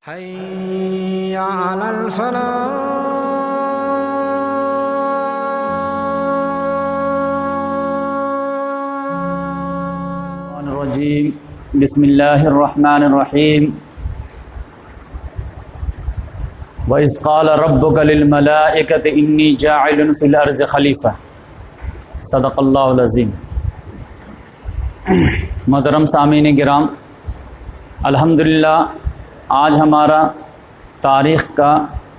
حي على الفلاح. الرجيم بسم الله الرحمن الرحيم وإذ قال ربك للملائكة إني جاعل في الأرض خليفة صدق اللہ العظیم. محترم سامعین کرام، الحمدللہ آج ہمارا تاریخ کا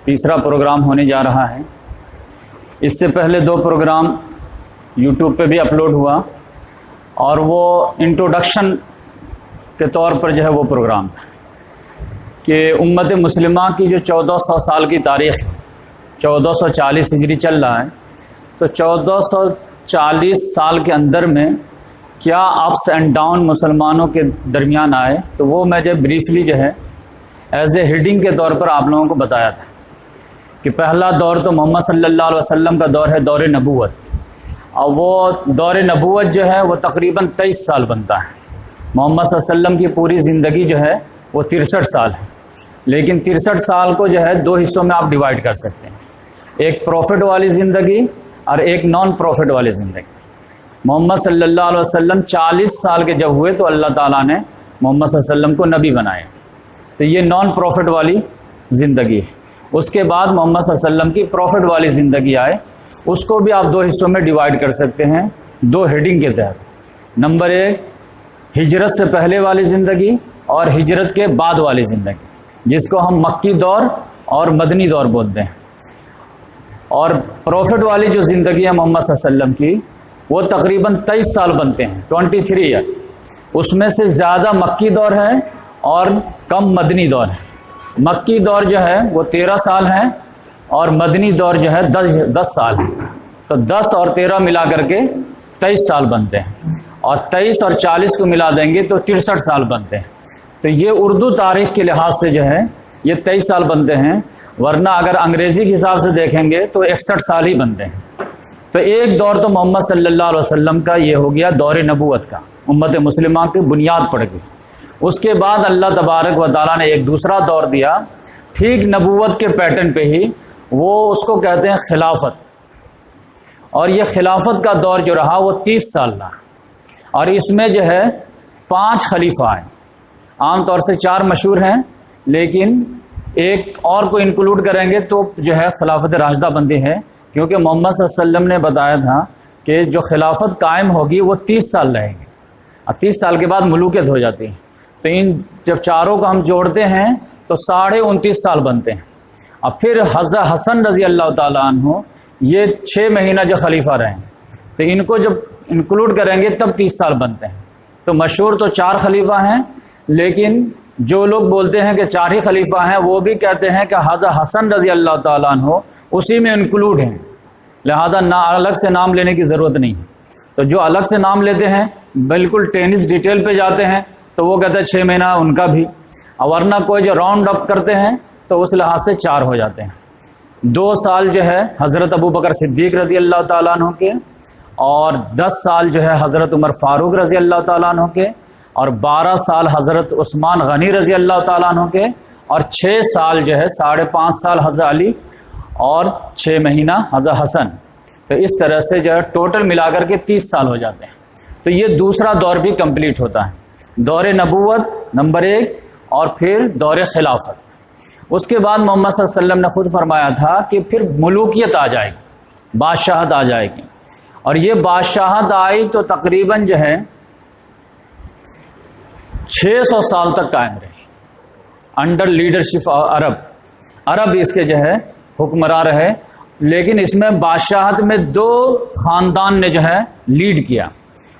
تیسرا پروگرام ہونے جا رہا ہے. اس سے پہلے دو پروگرام یوٹیوب پہ بھی اپلوڈ ہوا اور وہ انٹروڈکشن کے طور پر جو ہے وہ پروگرام تھا کہ امت مسلمہ کی جو 1400 سال کی تاریخ ہے، 1440 ہجری چل رہا ہے، تو 1440 سال کے اندر میں کیا اپس اینڈ ڈاؤن مسلمانوں کے درمیان آئے، تو وہ میں جو بریفلی جو ہے ایز اے ہیڈنگ کے طور پر آپ لوگوں کو بتایا تھا کہ پہلا دور تو محمد صلی اللہ علیہ وسلم کا دور ہے، دور نبوت. اور وہ دور نبوت جو ہے وہ تقریباً 23 سال بنتا ہے. محمد صلی اللہ علیہ وسلم کی پوری زندگی جو ہے وہ 63 سال ہے، لیکن 63 سال کو جو ہے دو حصوں میں آپ ڈیوائڈ کر سکتے ہیں، ایک پروفٹ والی زندگی اور ایک نان پروفٹ والی زندگی. محمد صلی اللہ علیہ وسلم 40 سال کے جب ہوئے تو اللہ تعالیٰ نے محمد صلی اللہ علیہ وسلم کو نبی بنایا، تو یہ نان پروفٹ والی زندگی ہے. اس کے بعد محمد صلی اللہ علیہ وسلم کی پروفٹ والی زندگی آئے، اس کو بھی آپ دو حصوں میں ڈیوائڈ کر سکتے ہیں دو ہیڈنگ کے تحت. نمبر 1 ہجرت سے پہلے والی زندگی اور ہجرت کے بعد والی زندگی، جس کو ہم مکی دور اور مدنی دور بولتے ہیں. اور پروفٹ والی جو زندگی ہے محمد صلی اللہ علیہ وسلم کی، وہ تقریباً 23 سال بنتے ہیں، 23 ہے. اس میں سے زیادہ مکی دور ہے اور کم مدنی دور ہے. مکی دور جو ہے وہ 13 سال ہے اور مدنی دور جو ہے 10 سال ہے. تو 10 اور 13 ملا کر کے 23 سال بنتے ہیں، اور 23 اور 40 کو ملا دیں گے تو 63 سال بنتے ہیں. تو یہ اردو تاریخ کے لحاظ سے جو ہے یہ 23 سال بنتے ہیں، ورنہ اگر انگریزی کے حساب سے دیکھیں گے تو 61 سال ہی بنتے ہیں. تو ایک دور تو محمد صلی اللہ علیہ وسلم کا یہ ہو گیا دور نبوت کا، امت مسلمہ کی بنیاد پڑ گئی. اس کے بعد اللہ تبارک و تعالیٰ نے ایک دوسرا دور دیا ٹھیک نبوت کے پیٹرن پہ ہی، وہ اس کو کہتے ہیں خلافت. اور یہ خلافت کا دور جو رہا وہ 30 سال رہا، اور اس میں جو ہے 5 خلیفہ ہیں. عام طور سے 4 مشہور ہیں، لیکن ایک اور کو انکلوڈ کریں گے تو جو ہے خلافت راشدہ بنتی ہے، کیونکہ محمد صلی اللہ علیہ وسلم نے بتایا تھا کہ جو خلافت قائم ہوگی وہ 30 سال رہے گی، اور 30 سال کے بعد ملوکیت ہو جاتی ہے. تو ان جب چاروں کو ہم جوڑتے ہیں تو 29.5 سال بنتے ہیں. اور پھر حضرت حسن رضی اللہ تعالیٰ عنہ یہ 6 مہینہ جو خلیفہ رہے ہیں، تو ان کو جب انکلوڈ کریں گے تب 30 سال بنتے ہیں. تو مشہور تو 4 خلیفہ ہیں، لیکن جو لوگ بولتے ہیں کہ 4 ہی خلیفہ ہیں، وہ بھی کہتے ہیں کہ حضرت حسن رضی اللہ تعالیٰ عنہ اسی میں انکلوڈ ہیں، لہذا الگ سے نام لینے کی ضرورت نہیں. تو جو الگ سے نام لیتے ہیں بالکل ٹینس ڈیٹیل پہ جاتے ہیں تو وہ کہتے ہیں 6 مہینہ ان کا بھی، اور ورنہ کوئی جو راؤنڈ اپ کرتے ہیں تو اس لحاظ سے 4 ہو جاتے ہیں. 2 سال جو ہے حضرت ابوبکر صدیق رضی اللہ تعالیٰ عنہ کے، اور 10 سال جو ہے حضرت عمر فاروق رضی اللہ تعالیٰ عنہ کے، اور 12 سال حضرت عثمان غنی رضی اللہ تعالیٰ عنہ کے، اور 6 سال جو ہے 5.5 سال حضرت علی، اور 6 مہینہ حضرت حسن. تو اس طرح سے جو ہے ٹوٹل ملا کر کے 30 سال ہو جاتے ہیں. تو یہ دوسرا دور بھی کمپلیٹ ہوتا ہے، دور نبوت نمبر 1، اور پھر دور خلافت. اس کے بعد محمد صلی اللہ علیہ وسلم نے خود فرمایا تھا کہ پھر ملوکیت آ جائے گی، بادشاہت آ جائے گی. اور یہ بادشاہت آئی تو تقریباً جو ہے 600 سال تک قائم رہی انڈر لیڈرشپ عرب اس کے جو ہے حکمراں رہے. لیکن اس میں بادشاہت میں 2 خاندان نے جو ہے لیڈ کیا،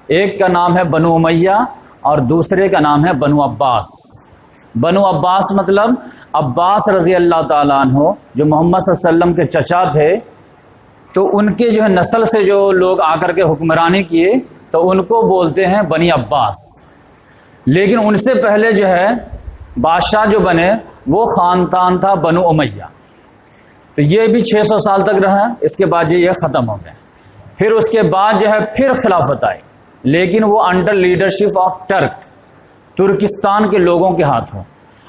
ایک کا نام ہے بنو امیہ اور دوسرے کا نام ہے بنو عباس. بنو عباس مطلب عباس رضی اللہ تعالیٰ عنہ جو محمد صلی اللہ علیہ وسلم کے چچا تھے، تو ان کے جو ہے نسل سے جو لوگ آ کر کے حکمرانی کیے تو ان کو بولتے ہیں بنی عباس. لیکن ان سے پہلے جو ہے بادشاہ جو بنے وہ خاندان تھا بنو امیہ. تو یہ بھی 600 سال تک رہا، اس کے بعد یہ ختم ہو گئے. پھر اس کے بعد جو ہے پھر خلافت آئی، لیکن وہ انڈر لیڈرشپ آف ترکستان کے لوگوں کے ہاتھوں.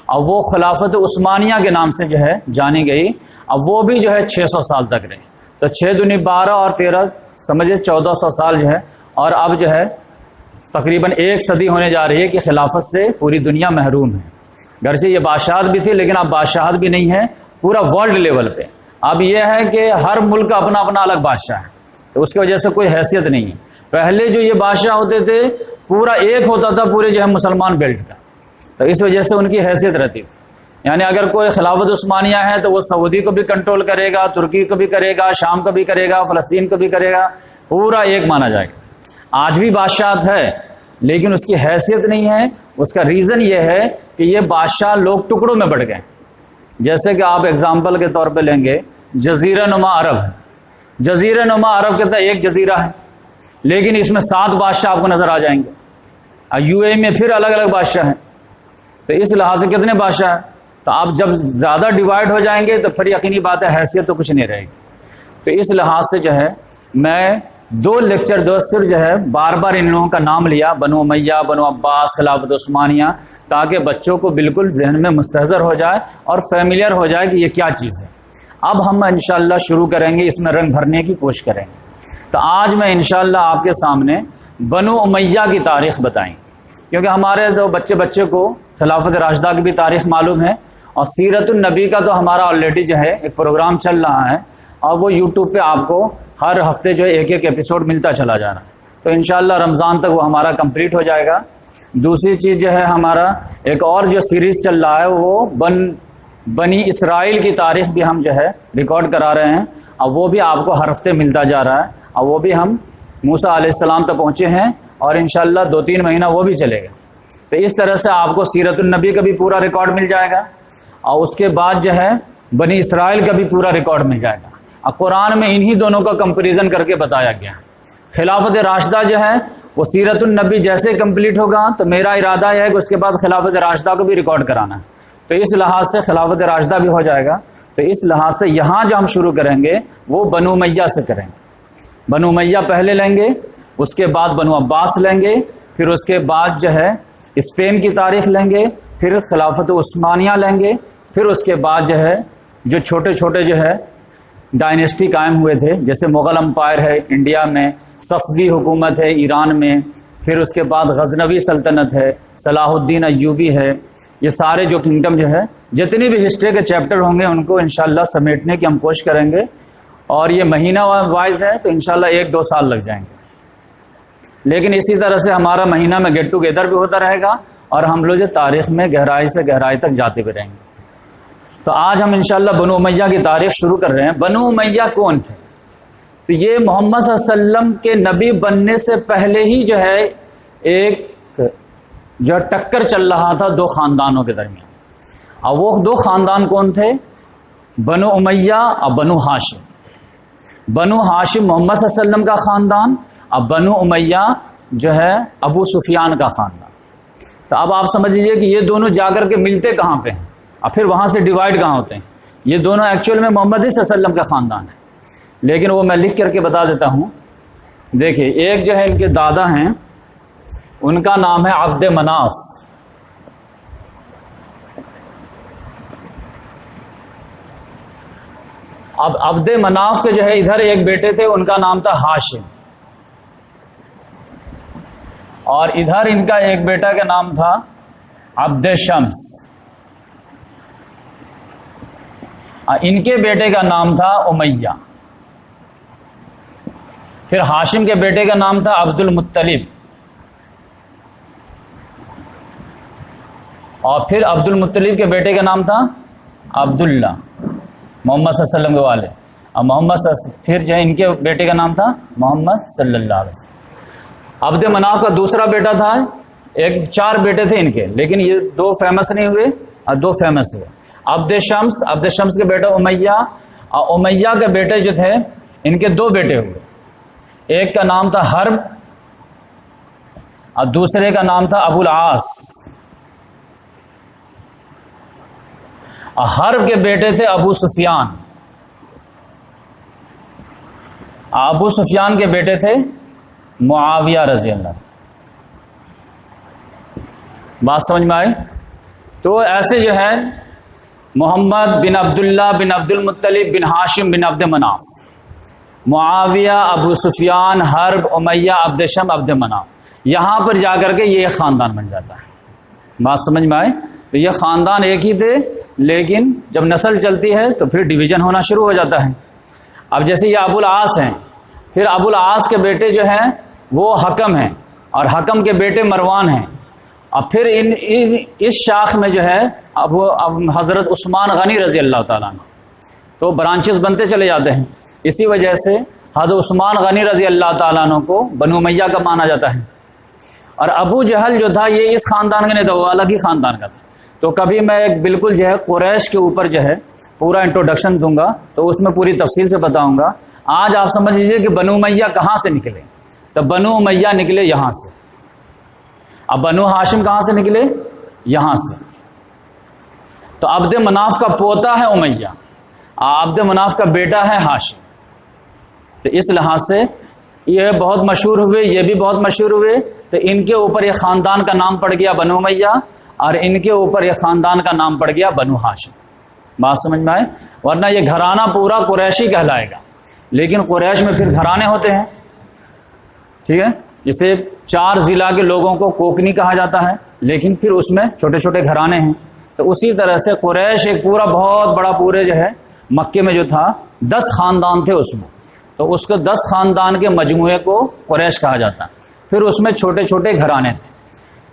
اور وہ خلافت عثمانیہ کے نام سے جو ہے جانی گئی. اب وہ بھی جو ہے 600 سال تک رہے. تو 6 دونی 12 اور 13 سمجھے 1400 سال جو ہے. اور اب جو ہے تقریباً 1 صدی ہونے جا رہی ہے کہ خلافت سے پوری دنیا محروم ہے. گرچہ یہ بادشاہت بھی تھی لیکن اب بادشاہت بھی نہیں ہے پورا ورلڈ لیول پہ. اب یہ ہے کہ ہر ملک کا اپنا اپنا الگ بادشاہ ہے, تو اس کی وجہ سے کوئی حیثیت نہیں ہے. پہلے جو یہ بادشاہ ہوتے تھے پورا ایک ہوتا تھا پورے جو ہے مسلمان بیلٹ کا, تو اس وجہ سے ان کی حیثیت رہتی تھی. یعنی اگر کوئی خلافت عثمانیہ ہے تو وہ سعودی کو بھی کنٹرول کرے گا, ترکی کو بھی کرے گا, شام کو بھی کرے گا, فلسطین کو بھی کرے گا, پورا ایک مانا جائے گا. آج بھی بادشاہت ہے لیکن اس کی حیثیت نہیں ہے. اس کا ریزن یہ ہے کہ یہ بادشاہ لوگ ٹکڑوں میں بٹ گئے. جیسے کہ آپ اگزامپل کے طور پہ لیں گے جزیرہ نما عرب ہے. جزیرہ نما عرب کے ایک جزیرہ ہے لیکن اس میں 7 بادشاہ آپ کو نظر آ جائیں گے. یو اے میں پھر الگ الگ بادشاہ ہیں. تو اس لحاظ سے کتنے بادشاہ ہیں؟ تو آپ جب زیادہ ڈیوائڈ ہو جائیں گے تو پھر یقینی بات ہے حیثیت تو کچھ نہیں رہے گی. تو اس لحاظ سے جو ہے میں 2 لیکچر صرف جو ہے بار بار ان لوگوں کا نام لیا, بنو امیہ, بنو عباس, خلافت عثمانیہ, تاکہ بچوں کو بالکل ذہن میں مستحضر ہو جائے اور فیملیئر ہو جائے کہ یہ کیا چیز ہے. اب ہم انشاءاللہ شروع کریں گے, اس میں رنگ بھرنے کی کوشش کریں گے. تو آج میں انشاءاللہ آپ کے سامنے بنو امیہ کی تاریخ بتائیں, کیونکہ ہمارے تو بچے کو خلافت راشدہ کی بھی تاریخ معلوم ہے, اور سیرت النبی کا تو ہمارا آلریڈی جو ہے ایک پروگرام چل رہا ہے, اور وہ یوٹیوب پہ آپ کو ہر ہفتے جو ہے ایک ایپیسوڈ ملتا چلا جا رہا ہے. تو انشاءاللہ رمضان تک وہ ہمارا کمپلیٹ ہو جائے گا. دوسری چیز جو ہے ہمارا ایک اور جو سیریز چل رہا ہے وہ بنی اسرائیل کی تاریخ بھی ہم جو ہے ریکارڈ کرا رہے ہیں, اور وہ بھی آپ کو ہر ہفتے ملتا جا رہا ہے. اور وہ بھی ہم موسیٰ علیہ السلام تک پہنچے ہیں اور انشاءاللہ 2-3 مہینہ وہ بھی چلے گا. تو اس طرح سے آپ کو سیرت النبی کا بھی پورا ریکارڈ مل جائے گا, اور اس کے بعد جو ہے بنی اسرائیل کا بھی پورا ریکارڈ مل جائے گا. اور قرآن میں انہی دونوں کا کمپیریزن کر کے بتایا گیا. خلافت راشدہ جو ہے وہ سیرت النبی جیسے کمپلیٹ ہوگا تو میرا ارادہ ہے کہ اس کے بعد خلافت راشدہ کو بھی ریکارڈ کرانا ہے. تو اس لحاظ سے خلافت راشدہ بھی ہو جائے گا. تو اس لحاظ سے یہاں جو ہم شروع کریں گے وہ بنو امیہ سے کریں گے. بنو امیہ پہلے لیں گے, اس کے بعد بنو عباس لیں گے, پھر اس کے بعد جو ہے اسپین کی تاریخ لیں گے, پھر خلافت عثمانیہ لیں گے, پھر اس کے بعد جو ہے جو چھوٹے چھوٹے جو ہے ڈائنیسٹی قائم ہوئے تھے, جیسے مغل امپائر ہے انڈیا میں, صفوی حکومت ہے ایران میں, پھر اس کے بعد غزنوی سلطنت ہے, صلاح الدین ایوبی ہے. یہ سارے جو کنگڈم جو ہے جتنی بھی ہسٹری کے چیپٹر ہوں گے ان کو انشاءاللہ سمیٹنے کی ہم کوشش کریں گے. اور یہ مہینہ وائز ہے تو انشاءاللہ 1-2 سال لگ جائیں گے. لیکن اسی طرح سے ہمارا مہینہ میں گیٹ ٹوگیدر بھی ہوتا رہے گا اور ہم لوگ جو تاریخ میں گہرائی سے گہرائی تک جاتے بھی رہیں گے. تو آج ہم انشاءاللہ بنو امیہ کی تاریخ شروع کر رہے ہیں. بنو امیہ کون تھے؟ تو یہ محمد صلی اللہ علیہ وسلم کے نبی بننے سے پہلے ہی جو ہے ایک جو ٹکر چل رہا تھا 2 خاندانوں کے درمیان. اور وہ 2 خاندان کون تھے؟ بنو امیہ اور بنو ہاشم. بنو ہاشم محمد صلی اللہ علیہ وسلم کا خاندان, اور بنو امیہ جو ہے ابو سفیان کا خاندان. تو اب آپ سمجھ لیجیے کہ یہ دونوں جا کر کے ملتے کہاں پہ ہیں اور پھر وہاں سے ڈیوائڈ کہاں ہوتے ہیں. یہ دونوں ایکچوئل میں محمد صلی اللہ علیہ وسلم کا خاندان ہے, لیکن وہ میں لکھ کر کے بتا دیتا ہوں. دیکھیے ایک جو ہے ان کے دادا ہیں ان کا نام ہے عبد مناف. اب عبد مناف کے جو ہے ادھر ایک بیٹے تھے ان کا نام تھا ہاشم, اور ادھر ان کا ایک بیٹا کا نام تھا عبد شمس, ان کے بیٹے کا نام تھا امیہ. پھر ہاشم کے بیٹے کا نام تھا عبد المطلب, اور پھر عبد المطلب کے بیٹے کا نام تھا عبداللہ, محمد صلی اللہ علیہ وسلم کے والد. اور پھر جو ہے ان کے بیٹے کا نام تھا محمد صلی اللہ علیہ وسلم. عبد مناف کا دوسرا بیٹا تھا, 4 بیٹے تھے ان کے, لیکن یہ 2 فیمس نہیں ہوئے اور 2 فیمس ہوئے. عبد شمس کے بیٹا امیہ, اور امیہ کے بیٹے جو تھے ان کے 2 بیٹے ہوئے. ایک کا نام تھا حرب اور دوسرے کا نام تھا ابو العاص. اور حرب کے بیٹے تھے ابو سفیان. ابو سفیان کے بیٹے تھے معاویہ رضی اللہ. بات سمجھ میں آئی؟ تو ایسے جو ہے محمد بن عبداللہ بن عبد المطلب بن ہاشم بن عبد مناف، معاویہ، ابو سفیان، حرب، امیہ، عبد شم، عبد مناف، یہاں پر جا کر کے یہ ایک خاندان بن جاتا ہے۔ بات سمجھ میں آئے؟ تو یہ خاندان ایک ہی تھے، لیکن جب نسل چلتی ہے تو پھر ڈویژن ہونا شروع ہو جاتا ہے۔ اب جیسے یہ ابو العاص ہیں، پھر ابو العاص کے بیٹے جو ہیں وہ حکم ہیں، اور حکم کے بیٹے مروان ہیں، اور پھر اس شاخ میں جو ہے اب حضرت عثمان غنی رضی اللہ تعالیٰ عنہ، تو برانچز بنتے چلے جاتے ہیں۔ اسی وجہ سے حضرت عثمان غنی رضی اللہ تعالیٰ عنہ کو بنو امیہ کا مانا جاتا ہے۔ اور ابو جہل جو تھا یہ اس خاندان کا نہیں تھا، وہ الگ ہی خاندان کا تھا۔ تو کبھی میں ایک بالکل جو ہے قریش کے اوپر جو ہے پورا انٹروڈکشن دوں گا، تو اس میں پوری تفصیل سے بتاؤں گا۔ آج آپ سمجھ لیجیے کہ بنو امیہ کہاں سے نکلے، تو بنو امیہ نکلے یہاں سے۔ اب بنو ہاشم کہاں سے نکلے؟ یہاں سے۔ تو عبد مناف کا پوتا ہے امیہ، عبد مناف کا بیٹا ہے ہاشم۔ تو اس لحاظ سے یہ بہت مشہور ہوئے، یہ بھی بہت مشہور ہوئے، تو ان کے اوپر یہ خاندان کا نام پڑ گیا بنو امیہ، اور ان کے اوپر یہ خاندان کا نام پڑ گیا بنو ہاشم۔ بات سمجھ میں آئے؟ ورنہ یہ گھرانہ پورا قریشی کہلائے گا، لیکن قریش میں پھر گھرانے ہوتے ہیں، ٹھیک ہے؟ جیسے 4 ضلع کے لوگوں کو کوکنی کہا جاتا ہے، لیکن پھر اس میں چھوٹے چھوٹے گھرانے ہیں۔ تو اسی طرح سے قریش ایک پورا بہت بڑا پورے جو ہے مکے میں جو تھا 10 خاندان تھے اس میں، تو اس کو 10 خاندان کے مجموعے کو قریش کہا جاتا ہے، پھر اس میں چھوٹے چھوٹے گھرانے تھے۔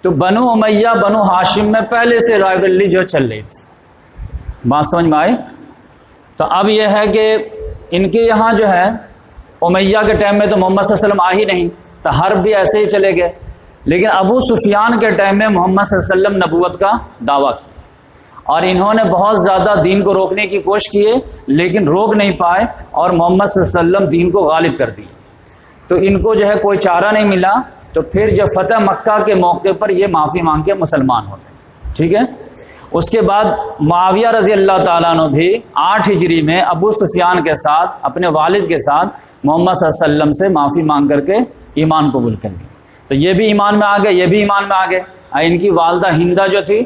تو بنو امیہ بنو ہاشم میں پہلے سے رائیولری جو چل رہی تھی۔ بات سمجھ میں آئی؟ تو اب یہ ہے کہ ان کے یہاں جو ہے امیہ کے ٹائم میں تو محمد صلی اللہ علیہ وسلم آ ہی نہیں، تو حرب بھی ایسے ہی چلے گئے، لیکن ابو سفیان کے ٹائم میں محمد صلی اللہ علیہ وسلم نبوت کا دعویٰ کیا، اور انہوں نے بہت زیادہ دین کو روکنے کی کوشش کیے، لیکن روک نہیں پائے، اور محمد صلی اللہ علیہ وسلم دین کو غالب کر دیے۔ تو ان کو جو ہے کوئی چارہ نہیں ملا، تو پھر جب فتح مکہ کے موقع پر یہ معافی مانگ کے مسلمان ہو گئے، ٹھیک ہے؟ اس کے بعد معاویہ رضی اللہ تعالیٰ عنہ بھی 8 ہجری میں ابو سفیان کے ساتھ اپنے والد کے ساتھ محمد صلی اللہ علیہ وسلم سے معافی مانگ کر کے ایمان قبول کر لی۔ تو یہ بھی ایمان میں آ گئے، یہ بھی ایمان میں آ گئے۔ ان کی والدہ ہندہ جو تھی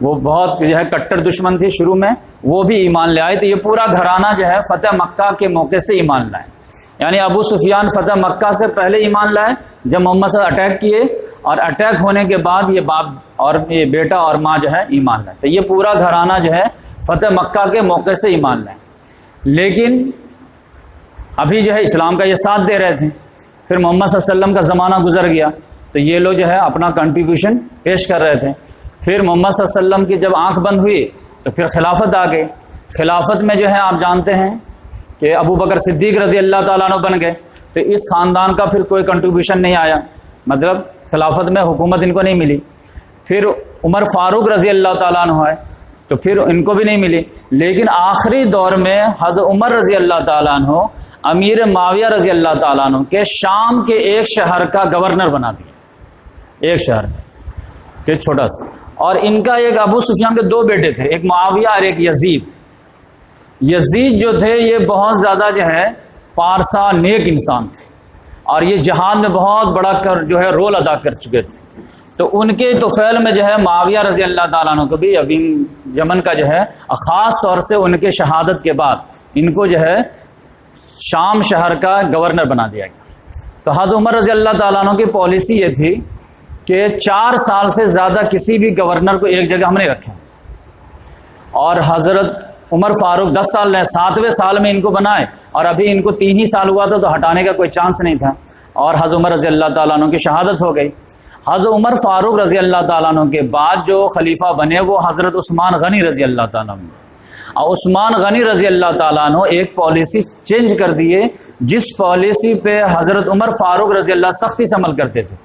وہ بہت جو ہے کٹر دشمن تھی شروع میں، وہ بھی ایمان لے آئی۔ تو یہ پورا گھرانہ جو ہے فتح مکہ کے موقع سے ایمان لائے، یعنی ابو سفیان فتح مکہ سے پہلے ایمان لائے جب محمد صلی اللہ علیہ وسلم اٹیک کیے، اور اٹیک ہونے کے بعد یہ باپ اور یہ بیٹا اور ماں جو ہے ایمان لائے۔ تو یہ پورا گھرانہ جو ہے فتح مکہ کے موقع سے ایمان لائے، لیکن ابھی جو ہے اسلام کا یہ ساتھ دے رہے تھے۔ پھر محمد صلی اللہ علیہ وسلم کا زمانہ گزر گیا، تو یہ لوگ جو ہے اپنا کنٹریبیوشن پیش کر رہے تھے۔ پھر محمد صلی اللہ علیہ وسلم کی جب آنکھ بند ہوئی تو پھر خلافت آ گئی۔ خلافت میں جو ہے آپ جانتے ہیں کہ ابو بکر صدیق رضی اللہ تعالیٰ عنہ بن گئے، تو اس خاندان کا پھر کوئی کنٹریبیوشن نہیں آیا، مطلب خلافت میں حکومت ان کو نہیں ملی۔ پھر عمر فاروق رضی اللہ تعالیٰ عنہ ہے، تو پھر ان کو بھی نہیں ملی، لیکن آخری دور میں حضرت عمر رضی اللہ تعالیٰ عنہ امیر معاویہ رضی اللہ تعالیٰ عنہ کے شام کے ایک شہر کا گورنر بنا دیا، ایک شہر کے چھوٹا سا۔ اور ان کا ایک ابو سفیان کے 2 بیٹے تھے، ایک معاویہ اور ایک یزید۔ یزید جو تھے یہ بہت زیادہ جو ہے پارسا نیک انسان تھے، اور یہ جہاد میں بہت بڑا جو ہے رول ادا کر چکے تھے۔ تو ان کے طفیل میں جو ہے معاویہ رضی اللہ تعالیٰ عنہ کو بھی ابھی یمن کا جو ہے خاص طور سے ان کے شہادت کے بعد ان کو جو ہے شام شہر کا گورنر بنا دیا گیا۔ تو حضرت عمر رضی اللہ تعالیٰ عنہ کی پالیسی یہ تھی کہ 4 سال سے زیادہ کسی بھی گورنر کو ایک جگہ ہم نہیں رکھیں، اور حضرت عمر فاروق 10 سال رہے، 7ویں سال میں ان کو بنائے، اور ابھی ان کو 3 ہی سال ہوا تھا، تو ہٹانے کا کوئی چانس نہیں تھا، اور حضرت عمر رضی اللہ تعالیٰ عنہ کی شہادت ہو گئی۔ حضرت عمر فاروق رضی اللہ تعالیٰ عنہ کے بعد جو خلیفہ بنے وہ حضرت عثمان غنی رضی اللہ تعالیٰ عنہ، اور عثمان غنی رضی اللہ تعالیٰ عنہ ایک پالیسی چینج کر دیے، جس پالیسی پہ حضرت عمر فاروق رضی اللہ سختی سے عمل کرتے تھے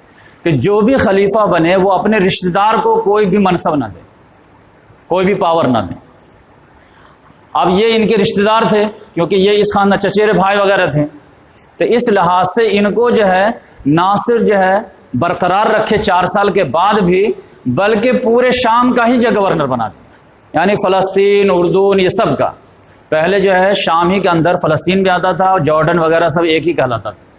کہ جو بھی خلیفہ بنے وہ اپنے رشتہ دار کو کوئی بھی منصب نہ دے، کوئی بھی پاور نہ دے۔ اب یہ ان کے رشتہ دار تھے، کیونکہ یہ اس خاندان چچیرے بھائی وغیرہ تھے، تو اس لحاظ سے ان کو جو ہے نہ صرف جو ہے برقرار رکھے 4 سال کے بعد بھی، بلکہ پورے شام کا ہی جو گورنر بنا دیا، یعنی فلسطین، اردن، یہ سب کا۔ پہلے جو ہے شام ہی کے اندر فلسطین بھی آتا تھا، اور جارڈن وغیرہ سب ایک ہی کہلاتا تھا،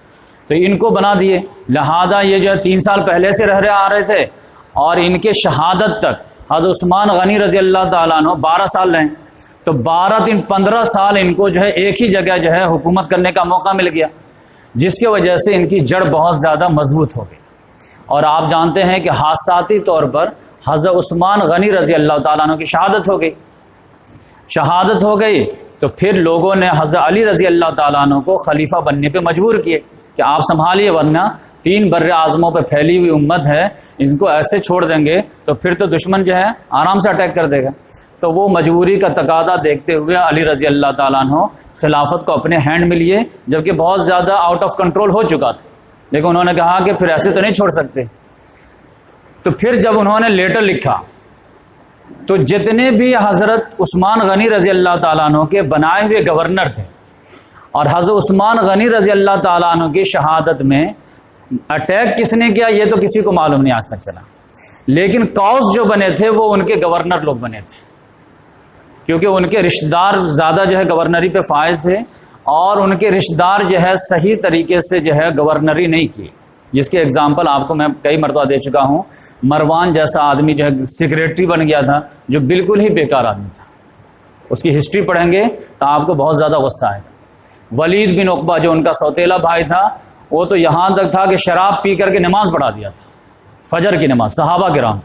تو ان کو بنا دیے۔ لہذا یہ جو ہے 3 سال پہلے سے رہ آ رہے تھے، اور ان کے شہادت تک حضرت عثمان غنی رضی اللہ تعالیٰ عنہ 12 سال رہے، تو 15 سال ان کو جو ہے ایک ہی جگہ جو ہے حکومت کرنے کا موقع مل گیا، جس کی وجہ سے ان کی جڑ بہت زیادہ مضبوط ہو گئی۔ اور آپ جانتے ہیں کہ حادثاتی طور پر حضرت عثمان غنی رضی اللہ تعالیٰ عنہ کی شہادت ہو گئی، تو پھر لوگوں نے حضرت علی رضی اللہ تعالیٰ عنہ کو خلیفہ بننے پہ مجبور کیے کہ آپ سنبھالیے، ورنہ 3 بر اعظموں پہ پھیلی ہوئی امت ہے، ان کو ایسے چھوڑ دیں گے تو پھر تو دشمن جو ہے آرام سے اٹیک کر دے گا۔ تو وہ مجبوری کا تقاضا دیکھتے ہوئے علی رضی اللہ تعالیٰ عنہ خلافت کو اپنے ہینڈ میں لیے، جبکہ بہت زیادہ آؤٹ آف کنٹرول ہو چکا تھا، لیکن انہوں نے کہا کہ پھر ایسے تو نہیں چھوڑ سکتے۔ تو پھر جب انہوں نے لیٹر لکھا تو جتنے بھی حضرت عثمان غنی رضی اللہ تعالیٰ عنہ کے بنائے ہوئے گورنر تھے، اور حضرت عثمان غنی رضی اللہ تعالیٰ عنہ کی شہادت میں اٹیک کس نے کیا یہ تو کسی کو معلوم نہیں آج تک چلا، لیکن کاؤز جو بنے تھے وہ ان کے گورنر لوگ بنے تھے، کیونکہ ان کے رشتہ دار زیادہ جو ہے گورنری پہ فائز تھے، اور ان کے رشتہ دار جو ہے صحیح طریقے سے جو ہے گورنری نہیں کی، جس کے اگزامپل آپ کو میں کئی مرتبہ دے چکا ہوں۔ مروان جیسا آدمی جو ہے سیکریٹری بن گیا تھا، جو بالکل ہی بیکار آدمی تھا، اس کی ہسٹری پڑھیں گے تو آپ کو بہت زیادہ غصہ آئے گا۔ ولید بن عقبہ جو ان کا سوتیلا بھائی تھا، وہ تو یہاں تک تھا کہ شراب پی کر کے نماز پڑھا دیا تھا، فجر کی نماز، صحابہ کرام۔